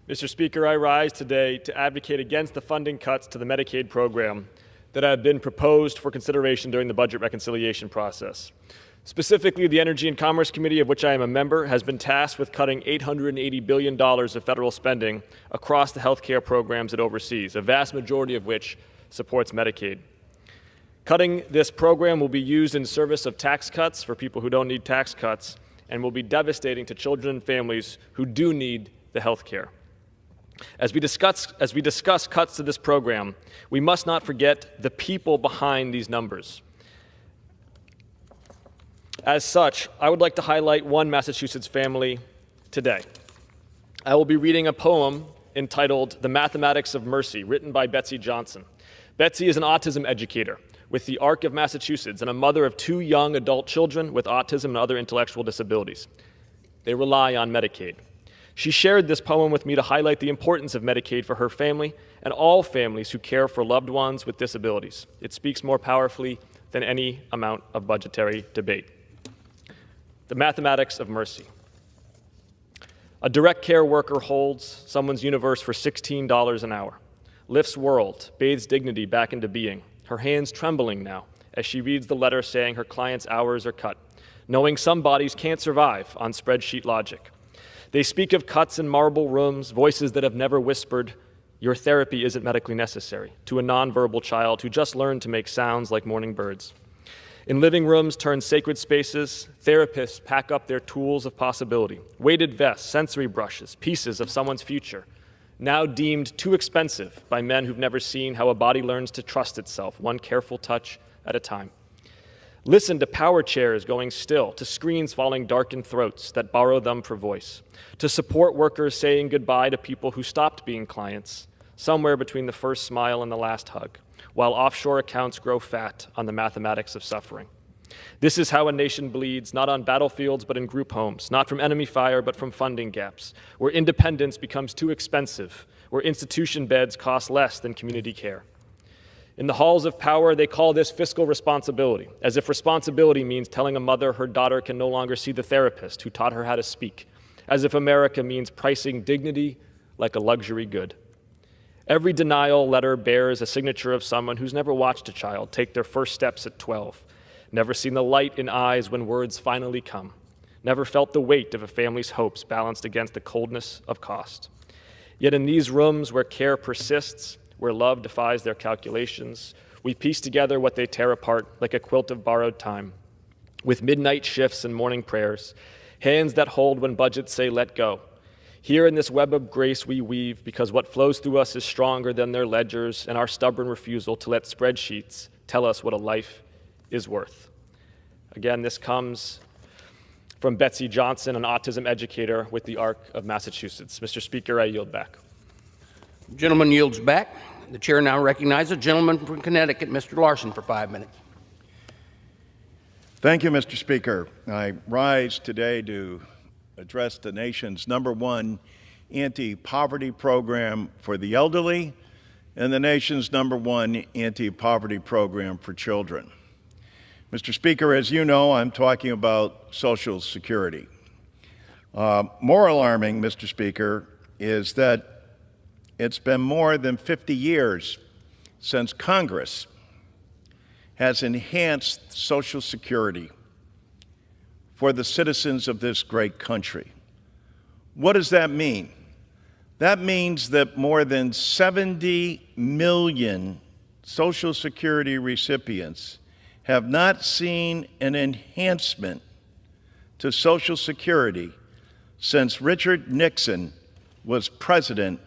Mr. Speaker, I rise today to advocate against the funding cuts to the Medicaid program that have been proposed for consideration during the budget reconciliation process. Specifically, the Energy and Commerce Committee, of which I am a member, has been tasked with cutting $880 billion of federal spending across the health care programs it oversees, a vast majority of which supports Medicaid. Cutting this program will be used in service of tax cuts for people who don't need tax cuts and will be devastating to children and families who do need the health care. As we discuss cuts to this program, we must not forget the people behind these numbers. As such, I would like to highlight one Massachusetts family today. I will be reading a poem entitled The Mathematics of Mercy, written by Betsy Johnson. Betsy is an autism educator with the ARC of Massachusetts and a mother of 2 young adult children with autism and other intellectual disabilities. They rely on Medicaid. She shared this poem with me to highlight the importance of Medicaid for her family and all families who care for loved ones with disabilities. It speaks more powerfully than any amount of budgetary debate. The Mathematics of Mercy. A direct care worker holds someone's universe for $16 an hour, lifts world, bathes dignity back into being, her hands trembling now as she reads the letter saying her client's hours are cut, knowing some bodies can't survive on spreadsheet logic. They speak of cuts in marble rooms, voices that have never whispered, "Your therapy isn't medically necessary," to a nonverbal child who just learned to make sounds like morning birds. In living rooms turned sacred spaces, therapists pack up their tools of possibility, weighted vests, sensory brushes, pieces of someone's future, now deemed too expensive by men who've never seen how a body learns to trust itself, one careful touch at a time. Listen to power chairs going still, to screens falling dark in throats that borrow them for voice, to support workers saying goodbye to people who stopped being clients, somewhere between the first smile and the last hug, while offshore accounts grow fat on the mathematics of suffering. This is how a nation bleeds, not on battlefields but in group homes, not from enemy fire but from funding gaps, where independence becomes too expensive, where institution beds cost less than community care. In the halls of power, they call this fiscal responsibility, as if responsibility means telling a mother her daughter can no longer see the therapist who taught her how to speak, as if America means pricing dignity like a luxury good. Every denial letter bears a signature of someone who's never watched a child take their first steps at 12, never seen the light in eyes when words finally come, never felt the weight of a family's hopes balanced against the coldness of cost. Yet in these rooms where care persists, where love defies their calculations, we piece together what they tear apart like a quilt of borrowed time, with midnight shifts and morning prayers, hands that hold when budgets say let go. Here in this web of grace we weave because what flows through us is stronger than their ledgers and our stubborn refusal to let spreadsheets tell us what a life is worth. Again, this comes from Betsy Johnson, an autism educator with the ARC of Massachusetts. Mr. Speaker, I yield back. The gentleman yields back. The chair now recognizes a gentleman from Connecticut, Mr. Larson, for 5 minutes. Thank you, Mr. Speaker. I rise today to address the nation's #1 anti-poverty program for the elderly and the nation's #1 anti-poverty program for children. Mr. Speaker, as you know, I'm talking about Social Security. More alarming, Mr. Speaker, is that it's been more than 50 years since Congress has enhanced Social Security for the citizens of this great country. What does that mean? That means that more than 70 million Social Security recipients have not seen an enhancement to Social Security since Richard Nixon was President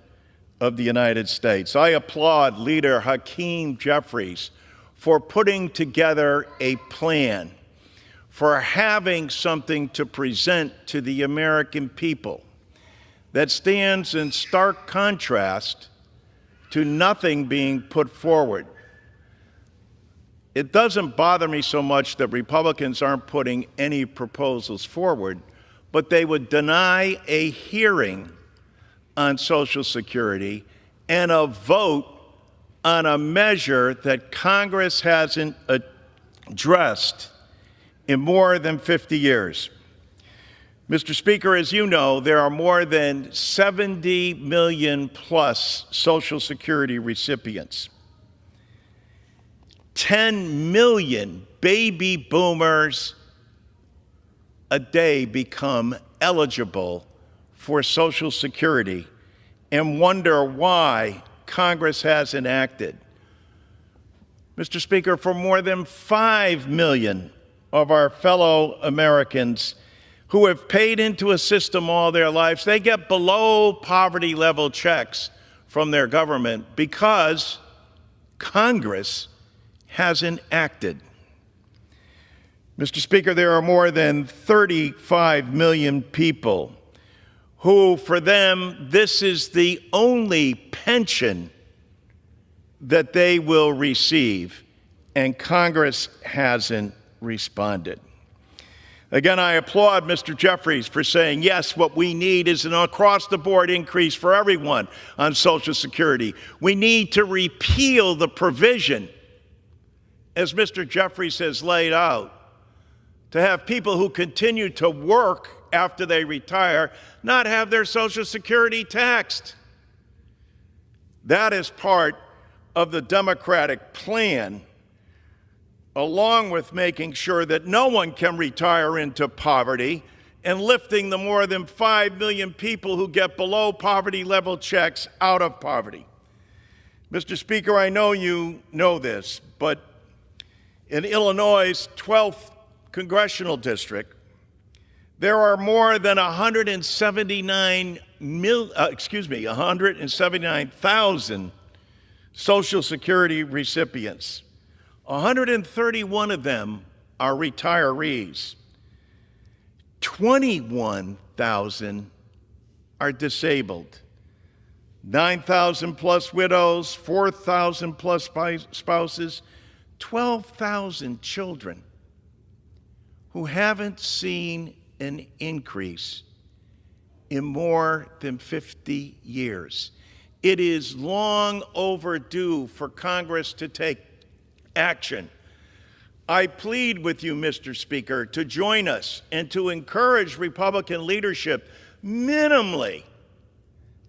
of the United States. I applaud Leader Hakeem Jeffries for putting together a plan, for having something to present to the American people that stands in stark contrast to nothing being put forward. It doesn't bother me so much that Republicans aren't putting any proposals forward, but they would deny a hearing on Social Security and a vote on a measure that Congress hasn't addressed in more than 50 years. Mr. Speaker, as you know, there are more than 70 million plus Social Security recipients. 10 million baby boomers a day become eligible for Social Security and wonder why Congress hasn't acted. Mr. Speaker, for more than 5 million of our fellow Americans, who have paid into a system all their lives, they get below poverty level checks from their government because Congress hasn't acted. Mr. Speaker, there are more than 35 million people who, for them, this is the only pension that they will receive, and Congress hasn't responded. Again, I applaud Mr. Jeffries for saying, yes, what we need is an across-the-board increase for everyone on Social Security. We need to repeal the provision, as Mr. Jeffries has laid out, to have people who continue to work after they retire not have their Social Security taxed. That is part of the Democratic plan, along with making sure that no one can retire into poverty and lifting the more than 5 million people who get below poverty level checks out of poverty. Mr. Speaker, I know you know this, but in Illinois' 12th congressional district, there are more than 179,000 Social Security recipients. 131 of them are retirees. 21,000 are disabled. 9,000 plus widows, 4,000 plus spouses, 12,000 children who haven't seen an increase in more than 50 years. It is long overdue for Congress to take action. I plead with you, Mr. Speaker, to join us and to encourage Republican leadership minimally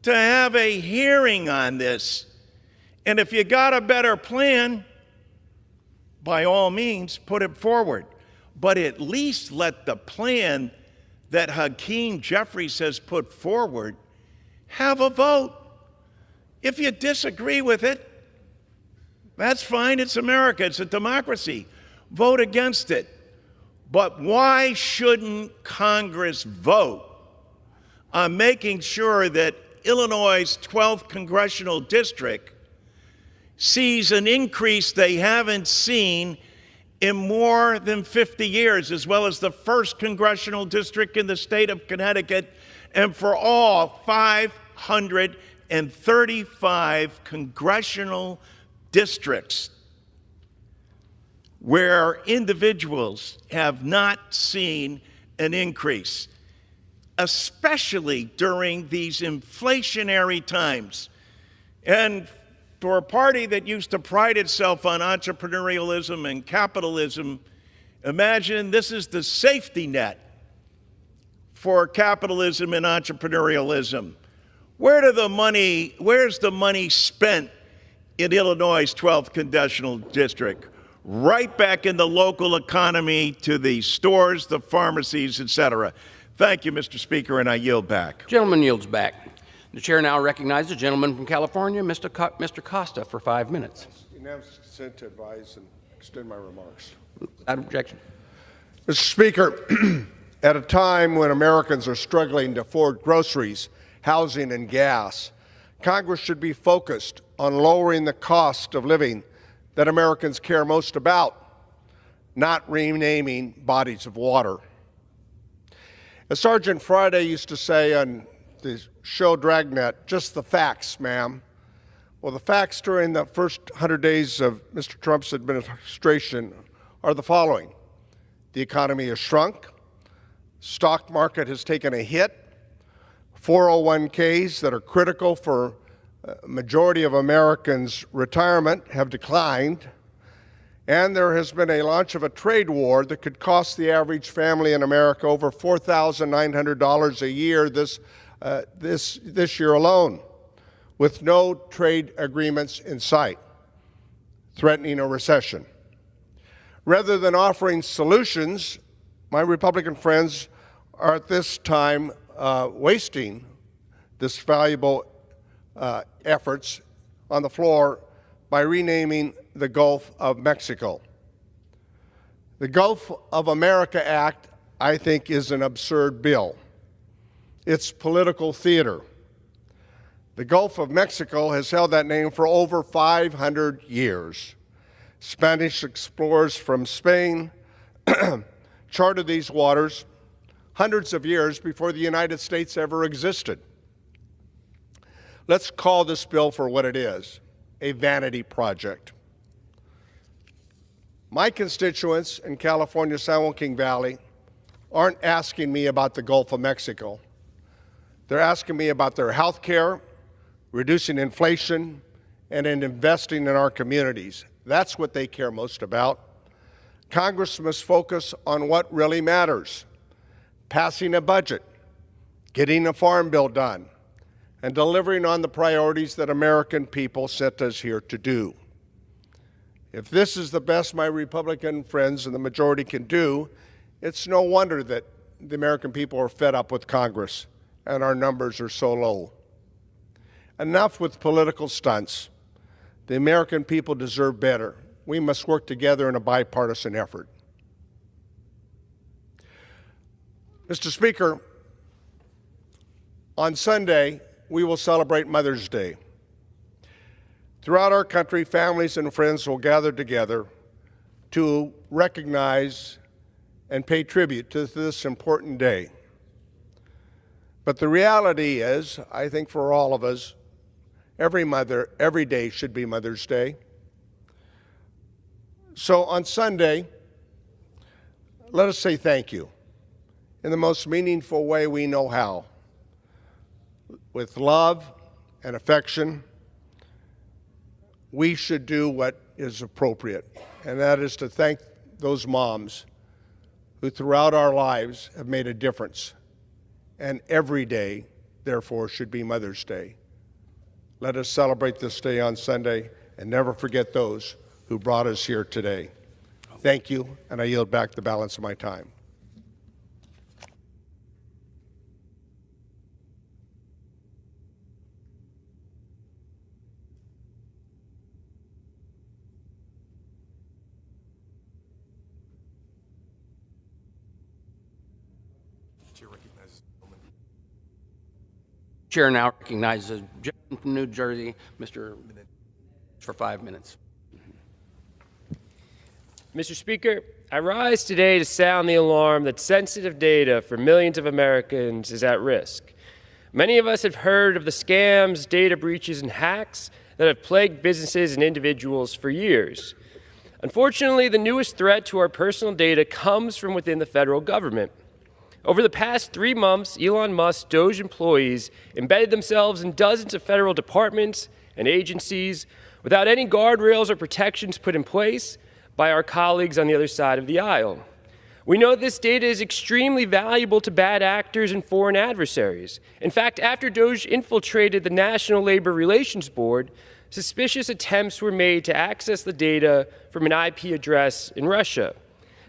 to have a hearing on this. And if you got a better plan, by all means, put it forward. But at least let the plan that Hakeem Jeffries has put forward have a vote. If you disagree with it, that's fine. It's America. It's a democracy. Vote against it. But why shouldn't Congress vote on making sure that Illinois' 12th congressional district sees an increase they haven't seen in more than 50 years, as well as the 1st congressional district in the state of Connecticut, and for all 535 congressional districts where individuals have not seen an increase, especially during these inflationary times. And for a party that used to pride itself on entrepreneurialism and capitalism, imagine this is the safety net for capitalism and entrepreneurialism. Where's the money spent in Illinois' 12th congressional district? Right back in the local economy to the stores, the pharmacies, etc. Thank you, Mr. Speaker, and I yield back. Gentleman yields back. The chair now recognizes the gentleman from California, Mr. Costa, for 5 minutes. Unanimous consent to advise and extend my remarks. Without objection. Mr. Speaker, at a time when Americans are struggling to afford groceries, housing, and gas, Congress should be focused on lowering the cost of living that Americans care most about, not renaming bodies of water. As Sergeant Friday used to say on the show Dragnet, just the facts, ma'am. Well, the facts during the first 100 days of Mr. Trump's administration are the following. The economy has shrunk. Stock market has taken a hit. 401ks that are critical for a majority of Americans' retirement have declined. And there has been a launch of a trade war that could cost the average family in America over $4,900 a year this year alone, with no trade agreements in sight, threatening a recession. Rather than offering solutions, my Republican friends are at this time wasting this valuable efforts on the floor by renaming the Gulf of Mexico. The Gulf of America Act I think, is an absurd bill. It's political theater. The Gulf of Mexico has held that name for over 500 years. Spanish explorers from Spain charted these waters hundreds of years before the United States ever existed. Let's call this bill for what it is, a vanity project. My constituents in California's San Joaquin Valley aren't asking me about the Gulf of Mexico. They're asking me about their health care, reducing inflation, and in investing in our communities. That's what they care most about. Congress must focus on what really matters: passing a budget, getting a farm bill done, and delivering on the priorities that American people sent us here to do. If this is the best my Republican friends in the majority can do, it's no wonder that the American people are fed up with Congress and our numbers are so low. Enough with political stunts. The American people deserve better. We must work together in a bipartisan effort. Mr. Speaker, on Sunday, we will celebrate Mother's Day. Throughout our country, families and friends will gather together to recognize and pay tribute to this important day. But the reality is, I think for all of us, every mother, every day should be Mother's Day. So on Sunday, let us say thank you in the most meaningful way we know how, with love and affection. We should do what is appropriate, and that is to thank those moms who throughout our lives have made a difference, and every day, therefore, should be Mother's Day. Let us celebrate this day on Sunday and never forget those who brought us here today. Thank you, and I yield back the balance of my time. Chair now recognizes a gentleman from New Jersey, Mr. for 5 minutes. Mr. Speaker, I rise today to sound the alarm that sensitive data for millions of Americans is at risk. Many of us have heard of the scams, data breaches, and hacks that have plagued businesses and individuals for years. Unfortunately, the newest threat to our personal data comes from within the federal government. Over the past 3 months, Elon Musk's Doge employees embedded themselves in dozens of federal departments and agencies without any guardrails or protections put in place by our colleagues on the other side of the aisle. We know this data is extremely valuable to bad actors and foreign adversaries. In fact, after Doge infiltrated the National Labor Relations Board, suspicious attempts were made to access the data from an IP address in Russia.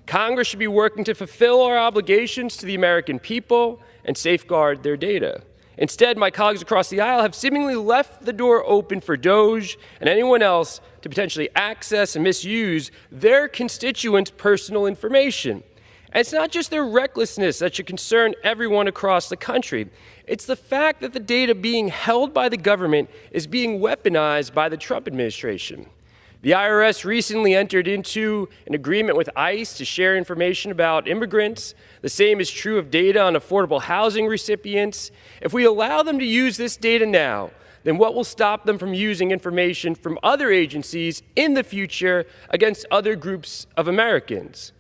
Congress should be working to fulfill our obligations to the American people and safeguard their data. Instead, my colleagues across the aisle have seemingly left the door open for Doge and anyone else to potentially access and misuse their constituents' personal information. And it's not just their recklessness that should concern everyone across the country. It's the fact that the data being held by the government is being weaponized by the Trump administration. The IRS recently entered into an agreement with ICE to share information about immigrants. The same is true of data on affordable housing recipients. If we allow them to use this data now, then what will stop them from using information from other agencies in the future against other groups of Americans?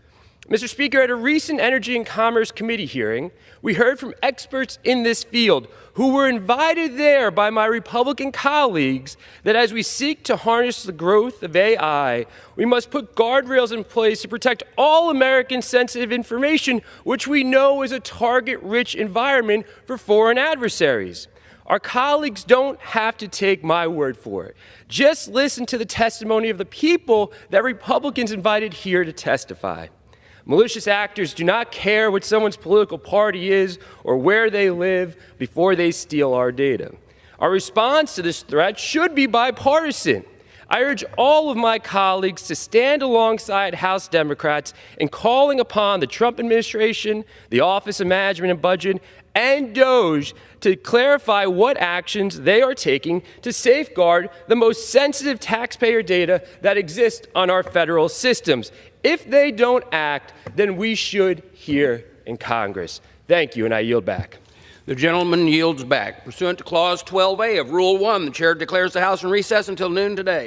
Mr. Speaker, at a recent Energy and Commerce Committee hearing, we heard from experts in this field who were invited there by my Republican colleagues that as we seek to harness the growth of AI, we must put guardrails in place to protect all American sensitive information, which we know is a target-rich environment for foreign adversaries. Our colleagues don't have to take my word for it. Just listen to the testimony of the people that Republicans invited here to testify. Malicious actors do not care what someone's political party is or where they live before they steal our data. Our response to this threat should be bipartisan. I urge all of my colleagues to stand alongside House Democrats in calling upon the Trump administration, the Office of Management and Budget, and DOJ to clarify what actions they are taking to safeguard the most sensitive taxpayer data that exists on our federal systems. If they don't act, then we should here in Congress. Thank you, and I yield back. The gentleman yields back. Pursuant to Clause 12A of Rule 1, the chair declares the House in recess until noon today.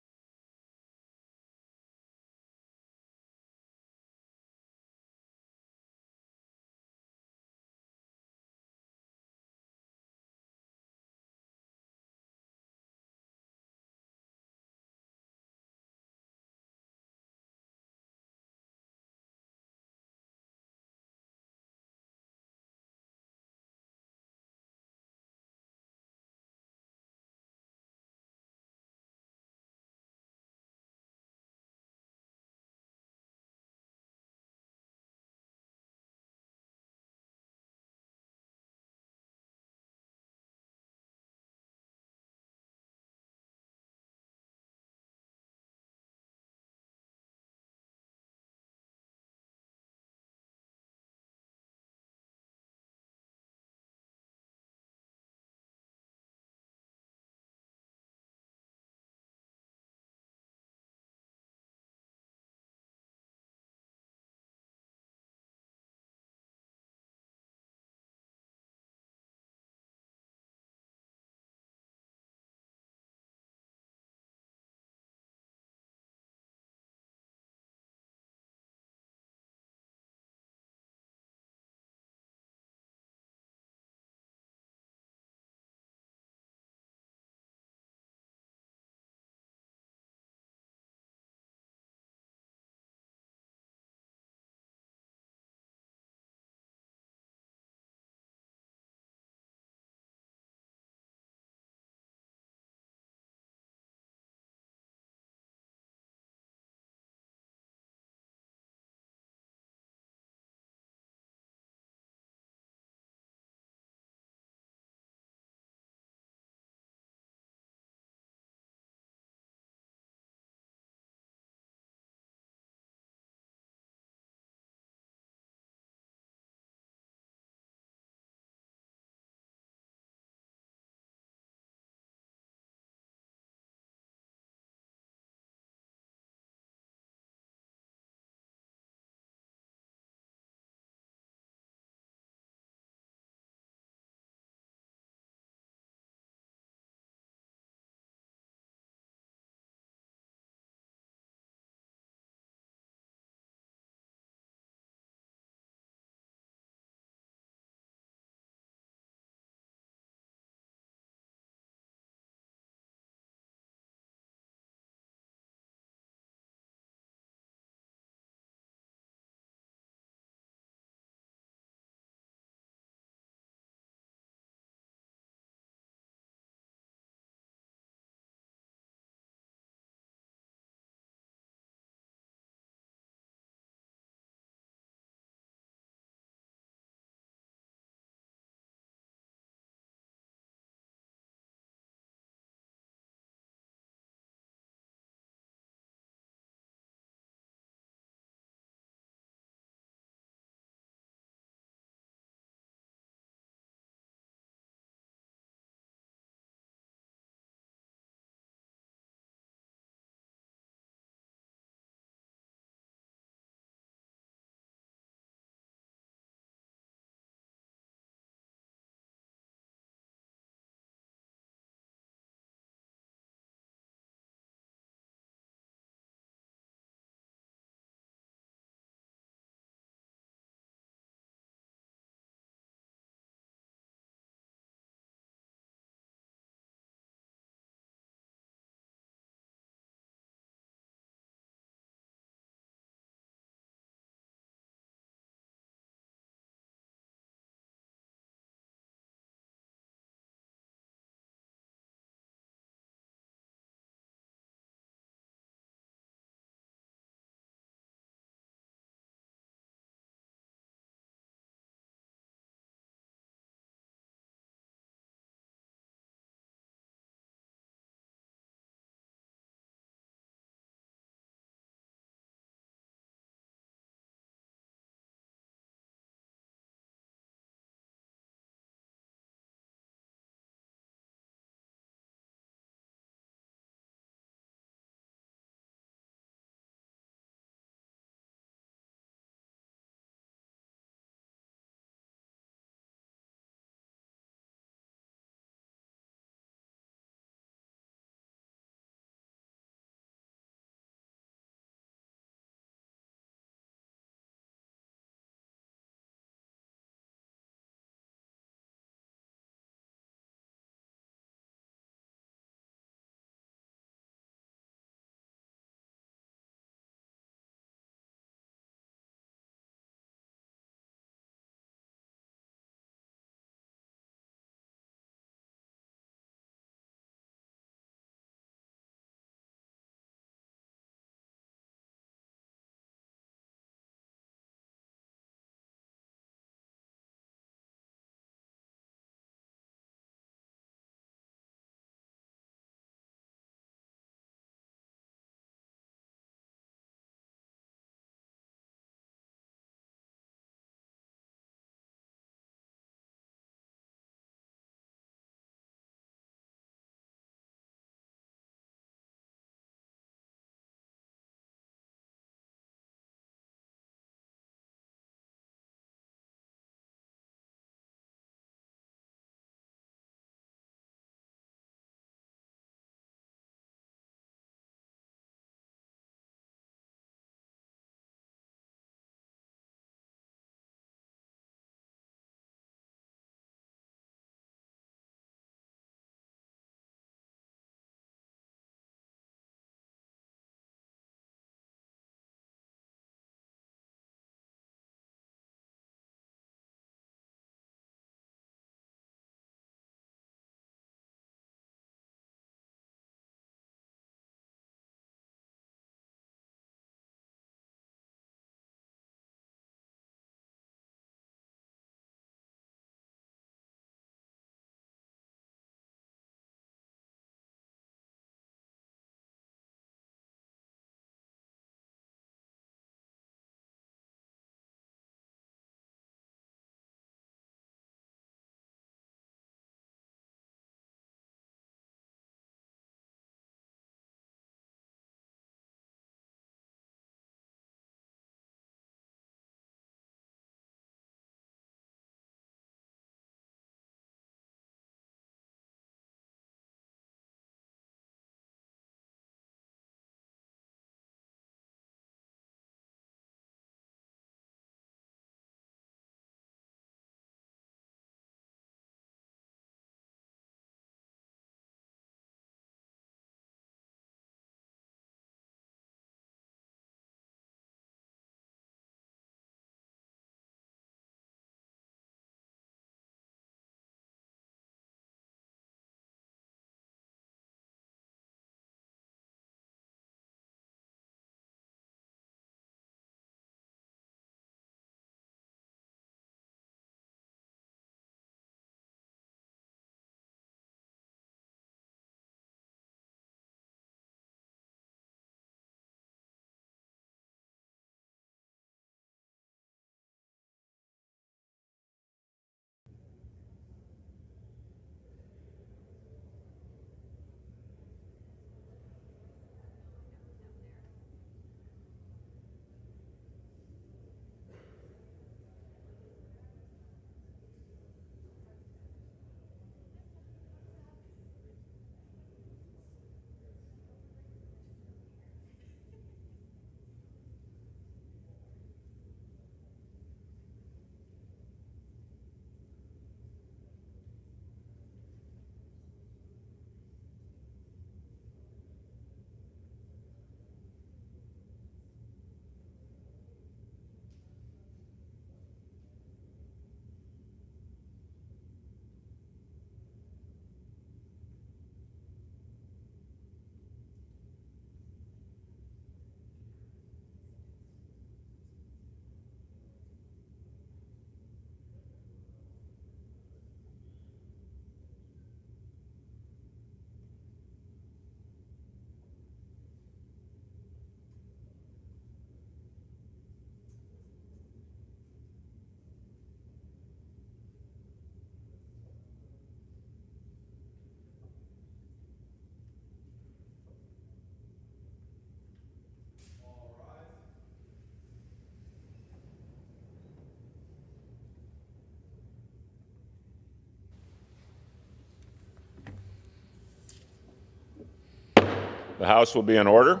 The House will be in order.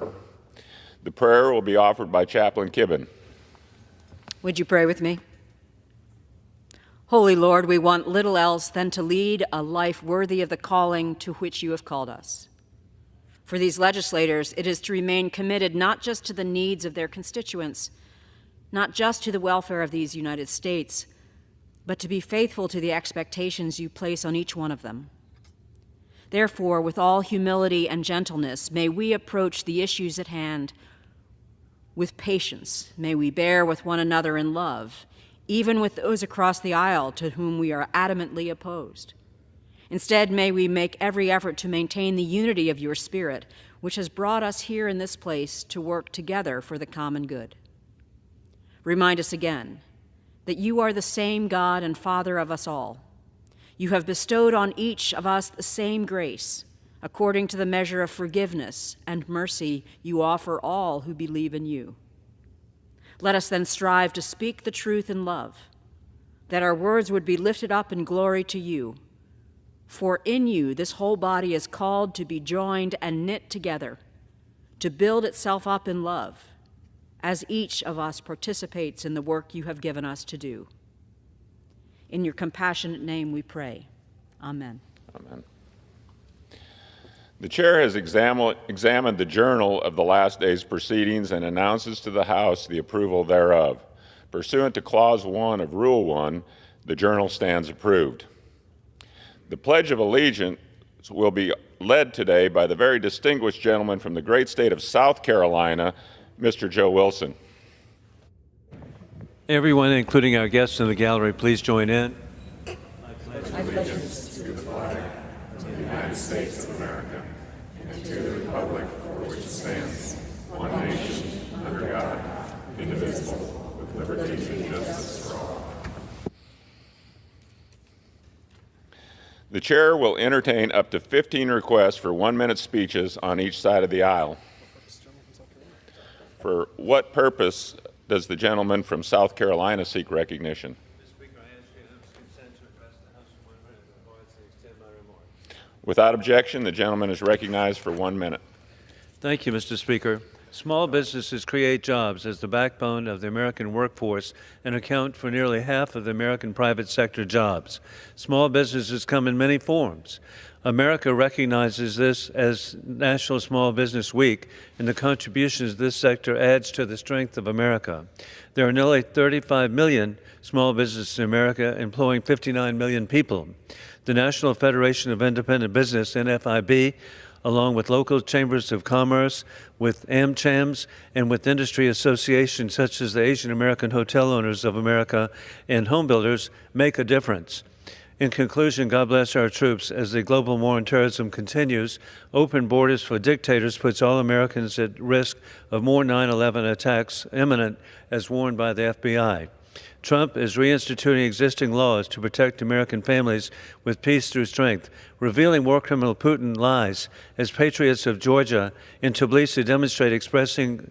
The prayer will be offered by Chaplain Kibben. Would you pray with me? Holy Lord, we want little else than to lead a life worthy of the calling to which you have called us. For these legislators, it is to remain committed not just to the needs of their constituents, not just to the welfare of these United States, but to be faithful to the expectations you place on each one of them. Therefore, with all humility and gentleness, may we approach the issues at hand with patience. May we bear with one another in love, even with those across the aisle to whom we are adamantly opposed. Instead, may we make every effort to maintain the unity of your Spirit, which has brought us here in this place to work together for the common good. Remind us again that you are the same God and Father of us all. You have bestowed on each of us the same grace, according to the measure of forgiveness and mercy you offer all who believe in you. Let us then strive to speak the truth in love, that our words would be lifted up in glory to you. For in you this whole body is called to be joined and knit together, to build itself up in love, as each of us participates in the work you have given us to do. In your compassionate name we pray. Amen. Amen. The chair has examined the journal of the last day's proceedings and announces to the House the approval thereof. Pursuant to Clause 1 of Rule 1, the journal stands approved. The Pledge of Allegiance will be led today by the very distinguished gentleman from the great state of South Carolina, Mr. Joe Wilson. Everyone, including our guests in the gallery, please join in. I pledge allegiance to the flag of the United States of America and to the republic for which it stands, one nation, under God, indivisible, with liberty and justice for all. The chair will entertain up to 15 requests for 1-minute speeches on each side of the aisle. For what purpose does the gentleman from South Carolina seek recognition? Without objection, the gentleman is recognized for 1 minute. Thank you, Mr. Speaker. Small businesses create jobs as the backbone of the American workforce and account for nearly half of the American private sector jobs. Small businesses come in many forms. America recognizes this as National Small Business Week, and the contributions this sector adds to the strength of America. There are nearly 35 million small businesses in America, employing 59 million people. The National Federation of Independent Business, NFIB, along with local chambers of commerce, with AmChams, and with industry associations such as the Asian American Hotel Owners of America and Home Builders, make a difference. In conclusion, God bless our troops as the global war on terrorism continues. Open borders for dictators puts all Americans at risk of more 9/11 attacks imminent, as warned by the FBI. Trump is reinstituting existing laws to protect American families with peace through strength, revealing war criminal Putin lies as patriots of Georgia in Tbilisi demonstrate expressing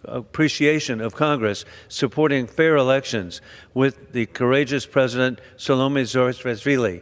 appreciation of Congress supporting fair elections with the courageous President Salome Zurishvili.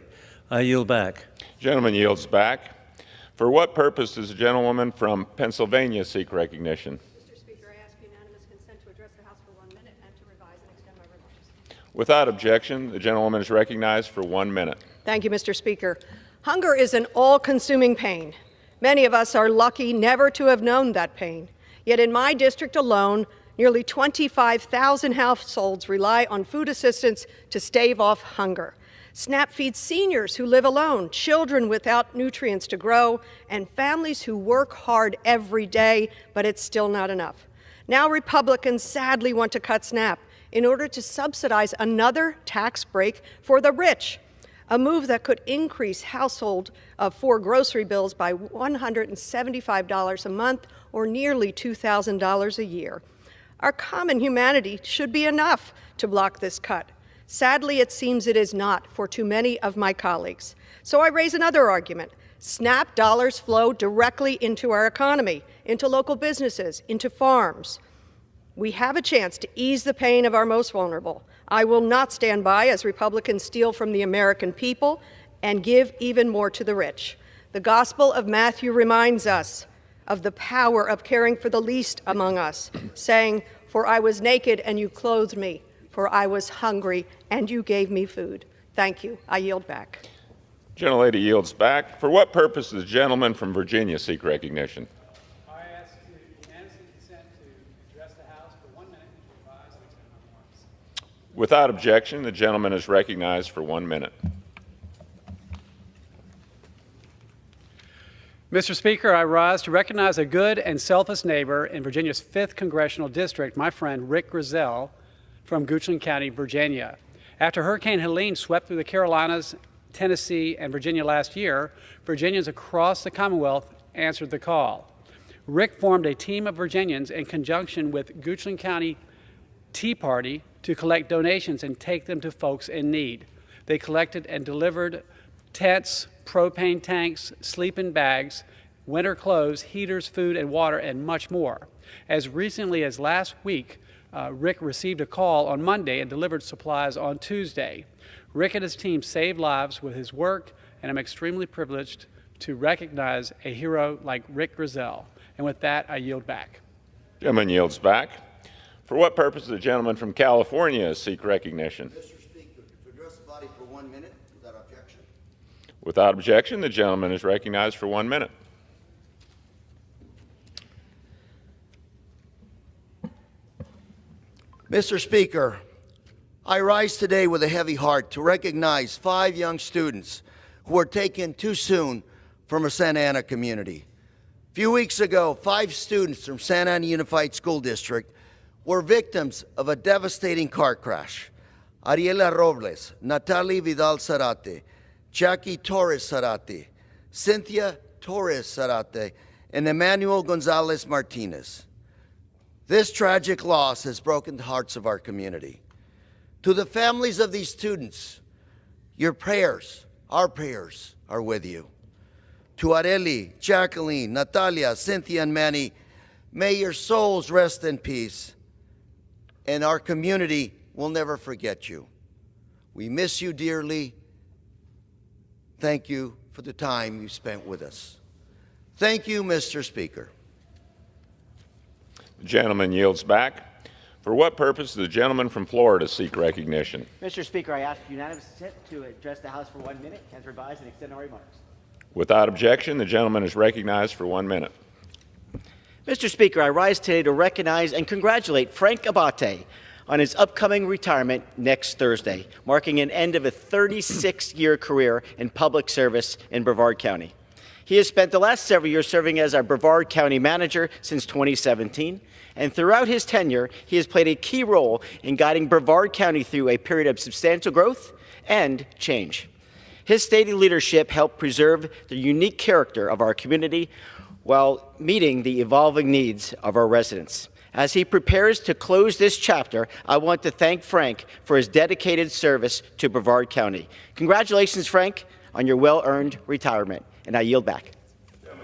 I yield back. Gentleman yields back. For what purpose does the gentlewoman from Pennsylvania seek recognition? Mr. Speaker, I ask unanimous consent to address the House for 1 minute and to revise and extend my remarks. Without objection, the gentlewoman is recognized for 1 minute. Thank you, Mr. Speaker. Hunger is an all-consuming pain. Many of us are lucky never to have known that pain. Yet in my district alone, nearly 25,000 households rely on food assistance to stave off hunger. SNAP feeds seniors who live alone, children without nutrients to grow, and families who work hard every day, but it's still not enough. Now Republicans sadly want to cut SNAP in order to subsidize another tax break for the rich, a move that could increase household for grocery bills by $175 a month or nearly $2,000 a year. Our common humanity should be enough to block this cut. Sadly, it seems it is not for too many of my colleagues. So I raise another argument. SNAP dollars flow directly into our economy, into local businesses, into farms. We have a chance to ease the pain of our most vulnerable. I will not stand by as Republicans steal from the American people and give even more to the rich. The Gospel of Matthew reminds us, of the power of caring for the least among us, saying, "For I was naked and you clothed me, for I was hungry and you gave me food." Thank you. I yield back. Gentlelady yields back. For what purpose does the gentleman from Virginia seek recognition? I ask to unanimously consent to address the House for 1 minute and to revise the extent of my remarks. Without objection, the gentleman is recognized for 1 minute. Mr. Speaker, I rise to recognize a good and selfless neighbor in Virginia's 5th Congressional District, my friend Rick Grizzell from Goochland County, Virginia. After Hurricane Helene swept through the Carolinas, Tennessee, and Virginia last year, Virginians across the Commonwealth answered the call. Rick formed a team of Virginians in conjunction with Goochland County Tea Party to collect donations and take them to folks in need. They collected and delivered tents, propane tanks, sleeping bags, winter clothes, heaters, food and water, and much more. As recently as last week, Rick received a call on Monday and delivered supplies on Tuesday. Rick and his team saved lives with his work, and I'm extremely privileged to recognize a hero like Rick Grizzell. And with that, I yield back. Gentleman yields back. For what purpose does the gentleman from California seek recognition? Mr. Speaker, to address the body for 1 minute without objection. Without objection, the gentleman is recognized for 1 minute. Mr. Speaker, I rise today with a heavy heart to recognize 5 young students who were taken too soon from a Santa Ana community. A few weeks ago, 5 students from Santa Ana Unified School District were victims of a devastating car crash. Ariela Robles, Natalie Vidal Zarate, Jackie Torres Zarate, Cynthia Torres Zarate, and Emmanuel Gonzalez Martinez. This tragic loss has broken the hearts of our community. To the families of these students, your prayers, our prayers, are with you. To Areli, Jacqueline, Natalia, Cynthia, and Manny, may your souls rest in peace, and our community will never forget you. We miss you dearly. Thank you for the time you spent with us. Thank you, Mr. Speaker. The gentleman yields back. For what purpose does the gentleman from Florida seek recognition? Mr. Speaker, I ask unanimous consent to address the House for 1 minute, as revised, and extend our remarks. Without objection, the gentleman is recognized for 1 minute. Mr. Speaker, I rise today to recognize and congratulate Frank Abate on his upcoming retirement next Thursday, marking an end of a 36-year career in public service in Brevard County. He has spent the last several years serving as our Brevard County manager since 2017, and throughout his tenure, he has played a key role in guiding Brevard County through a period of substantial growth and change. His steady leadership helped preserve the unique character of our community while meeting the evolving needs of our residents. As he prepares to close this chapter, I want to thank Frank for his dedicated service to Brevard County. Congratulations, Frank, on your well-earned retirement. And I yield back.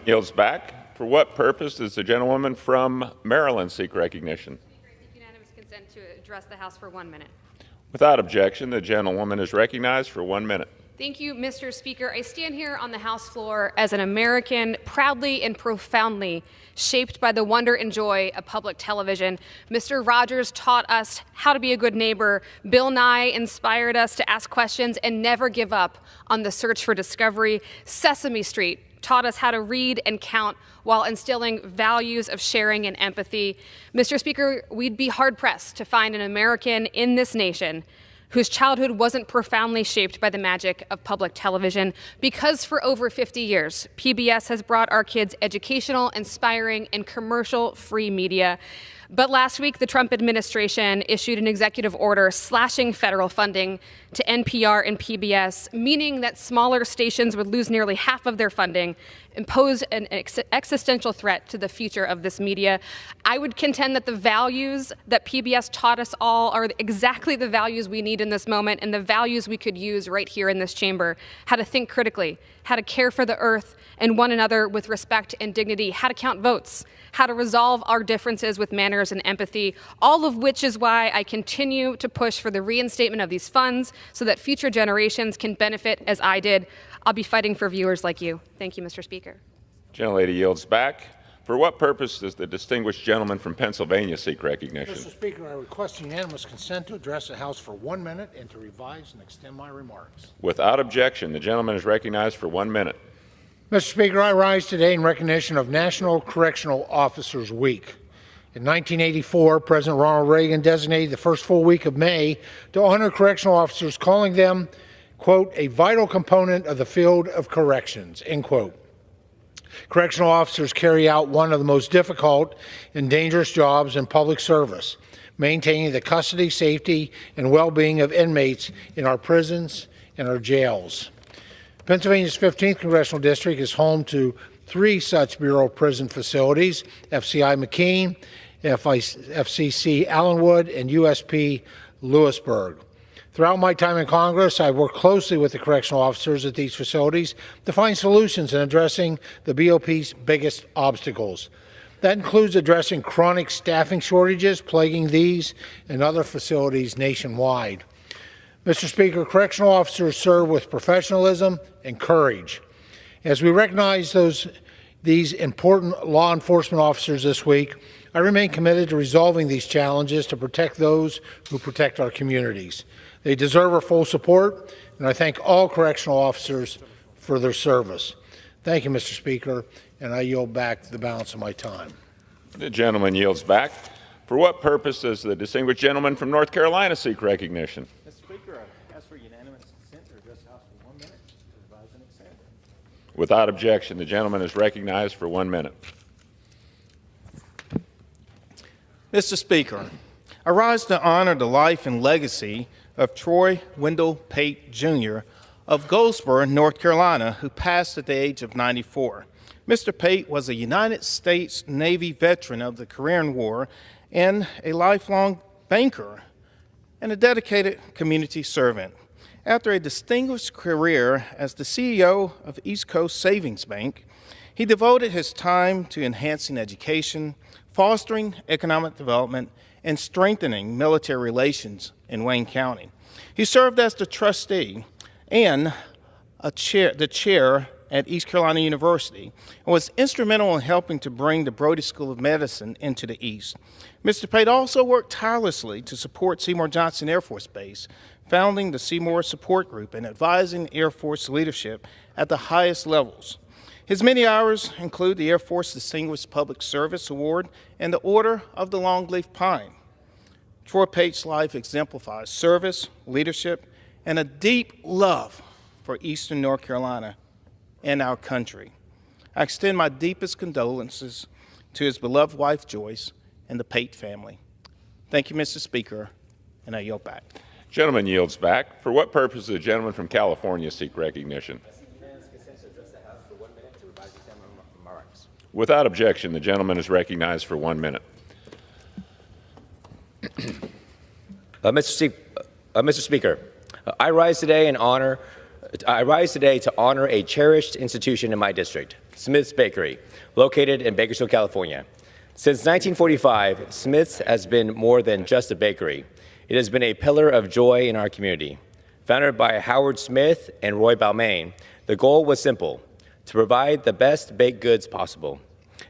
Yields back. For what purpose does the gentlewoman from Maryland seek recognition? Speaker, I seek unanimous consent to address the House for 1 minute. Without objection, the gentlewoman is recognized for 1 minute. Thank you, Mr. Speaker. I stand here on the House floor as an American proudly and profoundly shaped by the wonder and joy of public television. Mr. Rogers taught us how to be a good neighbor. Bill Nye inspired us to ask questions and never give up on the search for discovery. Sesame Street taught us how to read and count while instilling values of sharing and empathy. Mr. Speaker, we'd be hard-pressed to find an American in this nation whose childhood wasn't profoundly shaped by the magic of public television, because for over 50 years, PBS has brought our kids educational, inspiring, and commercial-free media. But last week, the Trump administration issued an executive order slashing federal funding to NPR and PBS, meaning that smaller stations would lose nearly half of their funding and pose an existential threat to the future of this media. I would contend that the values that PBS taught us all are exactly the values we need in this moment and the values we could use right here in this chamber. How to think critically, how to care for the earth and one another with respect and dignity, how to count votes, how to resolve our differences with manners and empathy, all of which is why I continue to push for the reinstatement of these funds so that future generations can benefit as I did. I'll be fighting for viewers like you. Thank you, Mr. Speaker. Gentlelady yields back. For what purpose does the distinguished gentleman from Pennsylvania seek recognition? Mr. Speaker, I request unanimous consent to address the House for 1 minute and to revise and extend my remarks. Without objection, the gentleman is recognized for 1 minute. Mr. Speaker, I rise today in recognition of National Correctional Officers Week. In 1984, President Ronald Reagan designated the first full week of May to honor correctional officers, calling them, quote, a vital component of the field of corrections, end quote. Correctional officers carry out one of the most difficult and dangerous jobs in public service, maintaining the custody, safety, and well-being of inmates in our prisons and our jails. Pennsylvania's 15th Congressional District is home to 3 such Bureau prison facilities: FCI McKean, FCC Allenwood, and USP Lewisburg. Throughout my time in Congress, I've worked closely with the correctional officers at these facilities to find solutions in addressing the BOP's biggest obstacles. That includes addressing chronic staffing shortages plaguing these and other facilities nationwide. Mr. Speaker, correctional officers serve with professionalism and courage. As we recognize these important law enforcement officers this week, I remain committed to resolving these challenges to protect those who protect our communities. They deserve our full support, and I thank all correctional officers for their service. Thank you, Mr. Speaker, and I yield back the balance of my time. The gentleman yields back. For what purpose does the distinguished gentleman from North Carolina seek recognition? Mr. Speaker, I ask for unanimous consent to address the House for 1 minute to revise and extend. Without objection, the gentleman is recognized for 1 minute. Mr. Speaker, I rise to honor the life and legacy of Troy Wendell Pate, Jr. of Goldsboro, North Carolina, who passed at the age of 94. Mr. Pate was a United States Navy veteran of the Korean War and a lifelong banker and a dedicated community servant. After a distinguished career as the CEO of East Coast Savings Bank, he devoted his time to enhancing education, fostering economic development, and strengthening military relations in Wayne County. He served as the trustee and the chair at East Carolina University and was instrumental in helping to bring the Brody School of Medicine into the East. Mr. Pate also worked tirelessly to support Seymour Johnson Air Force Base, founding the Seymour Support Group and advising Air Force leadership at the highest levels. His many hours include the Air Force Distinguished Public Service Award and the Order of the Longleaf Pine. Troy Pate's life exemplifies service, leadership, and a deep love for Eastern North Carolina and our country. I extend my deepest condolences to his beloved wife, Joyce, and the Pate family. Thank you, Mr. Speaker, and I yield back. Gentleman yields back. For what purpose does the gentleman from California seek recognition? Without objection, the gentleman is recognized for 1 minute. Mr. Speaker, I rise today to honor a cherished institution in my district, Smith's Bakery, located in Bakersfield, California. Since 1945, Smith's has been more than just a bakery. It has been a pillar of joy in our community. Founded by Howard Smith and Roy Balmain, the goal was simple: to provide the best baked goods possible.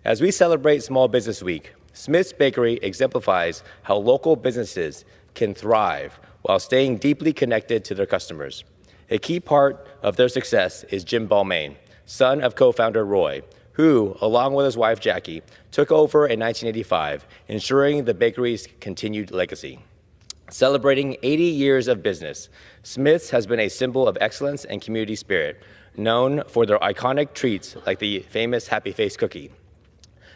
As we celebrate Small Business Week, Smith's Bakery exemplifies how local businesses can thrive while staying deeply connected to their customers. A key part of their success is Jim Balmain, son of co-founder Roy, who, along with his wife Jackie, took over in 1985, ensuring the bakery's continued legacy. Celebrating 80 years of business, Smith's has been a symbol of excellence and community spirit, known for their iconic treats like the famous Happy Face cookie.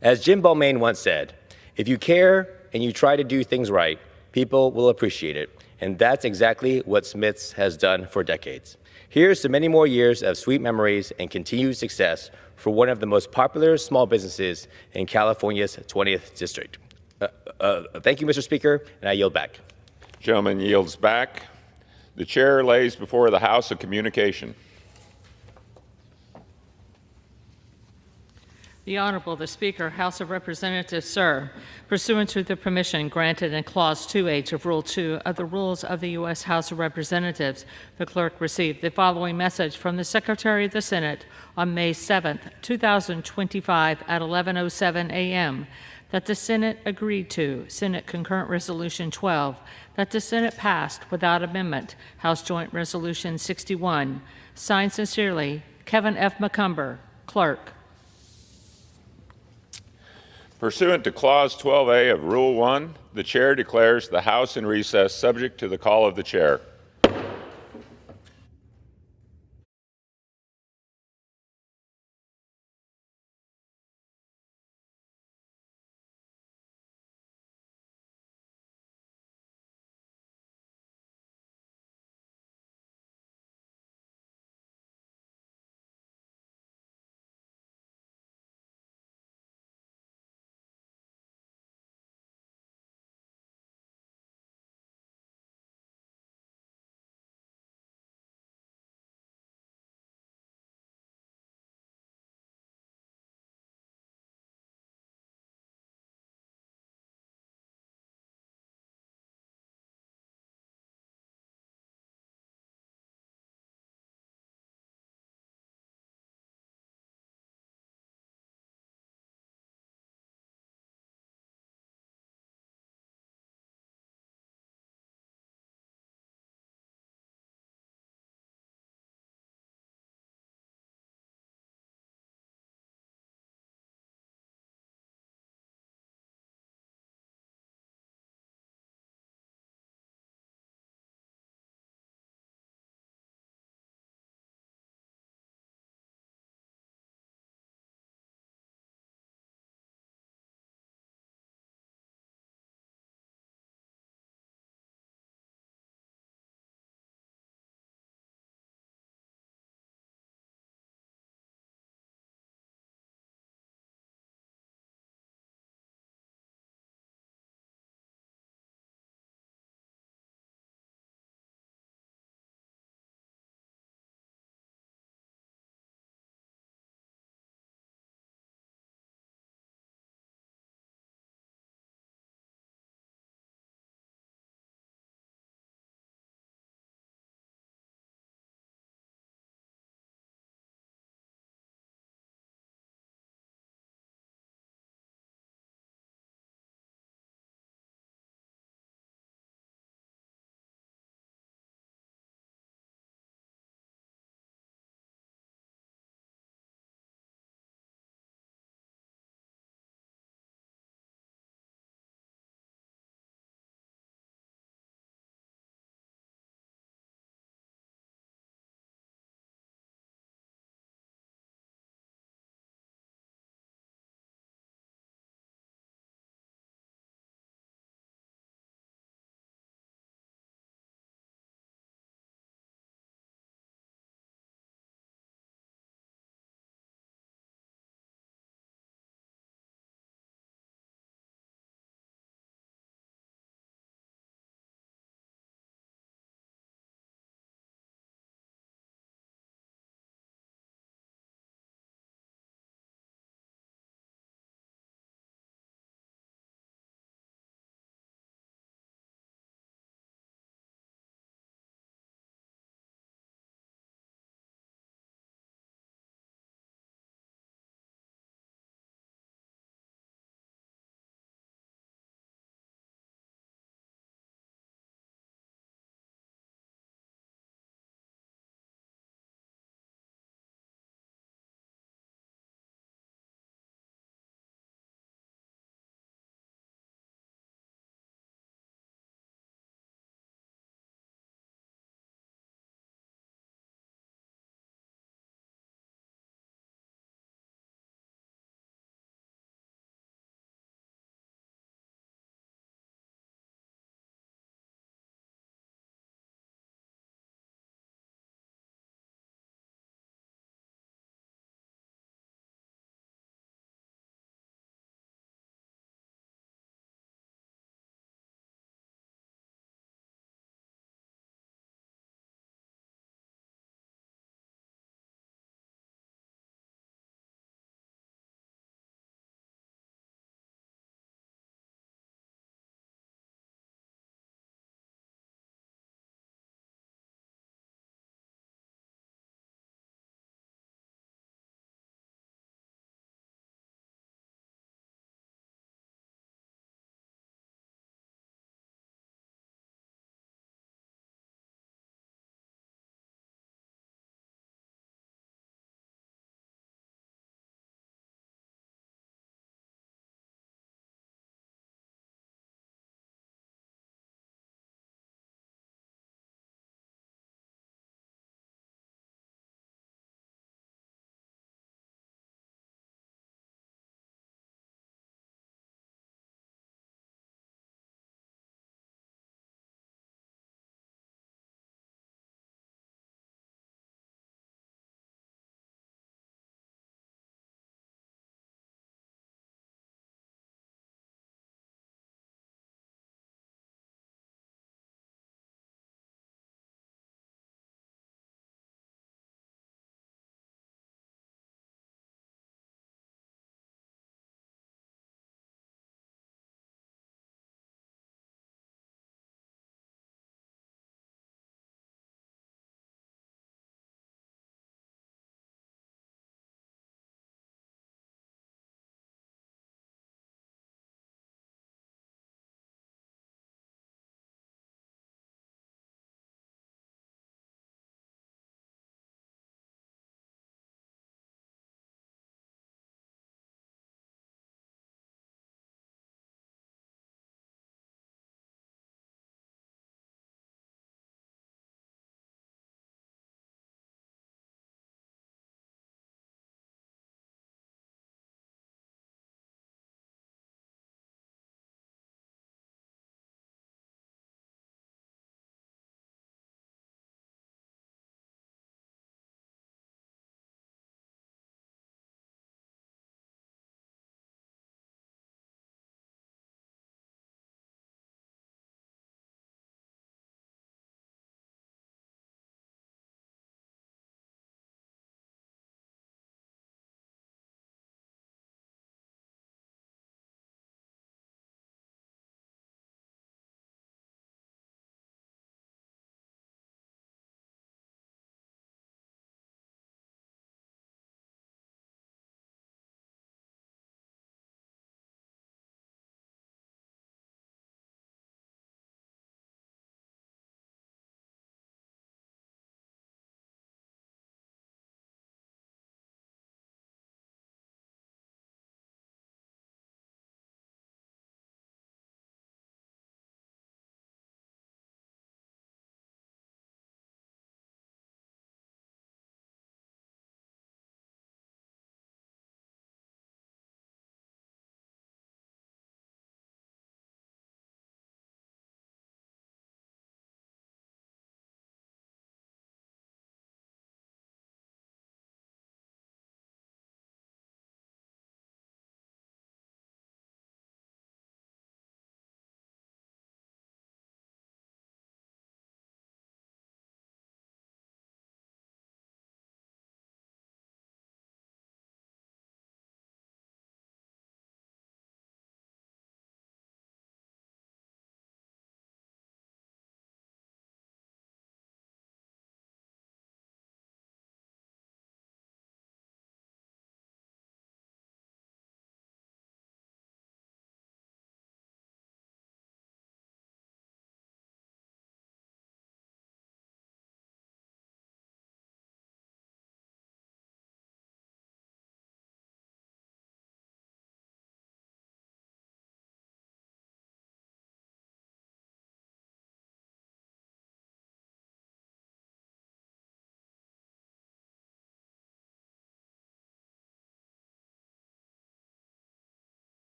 As Jim Balmain once said, if you care and you try to do things right, people will appreciate it. And that's exactly what Smith's has done for decades. Here's to many more years of sweet memories and continued success for one of the most popular small businesses in California's 20th district. Thank you, Mr. Speaker, and I yield back. Gentleman yields back. The chair lays before the House a communication. The Honorable, the Speaker, House of Representatives, sir. Pursuant to the permission granted in Clause 2H of Rule 2 of the Rules of the U.S. House of Representatives, the clerk received the following message from the Secretary of the Senate on May 7, 2025 at 11:07 a.m. that the Senate agreed to Senate Concurrent Resolution 12, that the Senate passed without amendment House Joint Resolution 61. Signed sincerely, Kevin F. McCumber, Clerk. Pursuant to Clause 12A of Rule 1, the Chair declares the House in recess subject to the call of the Chair.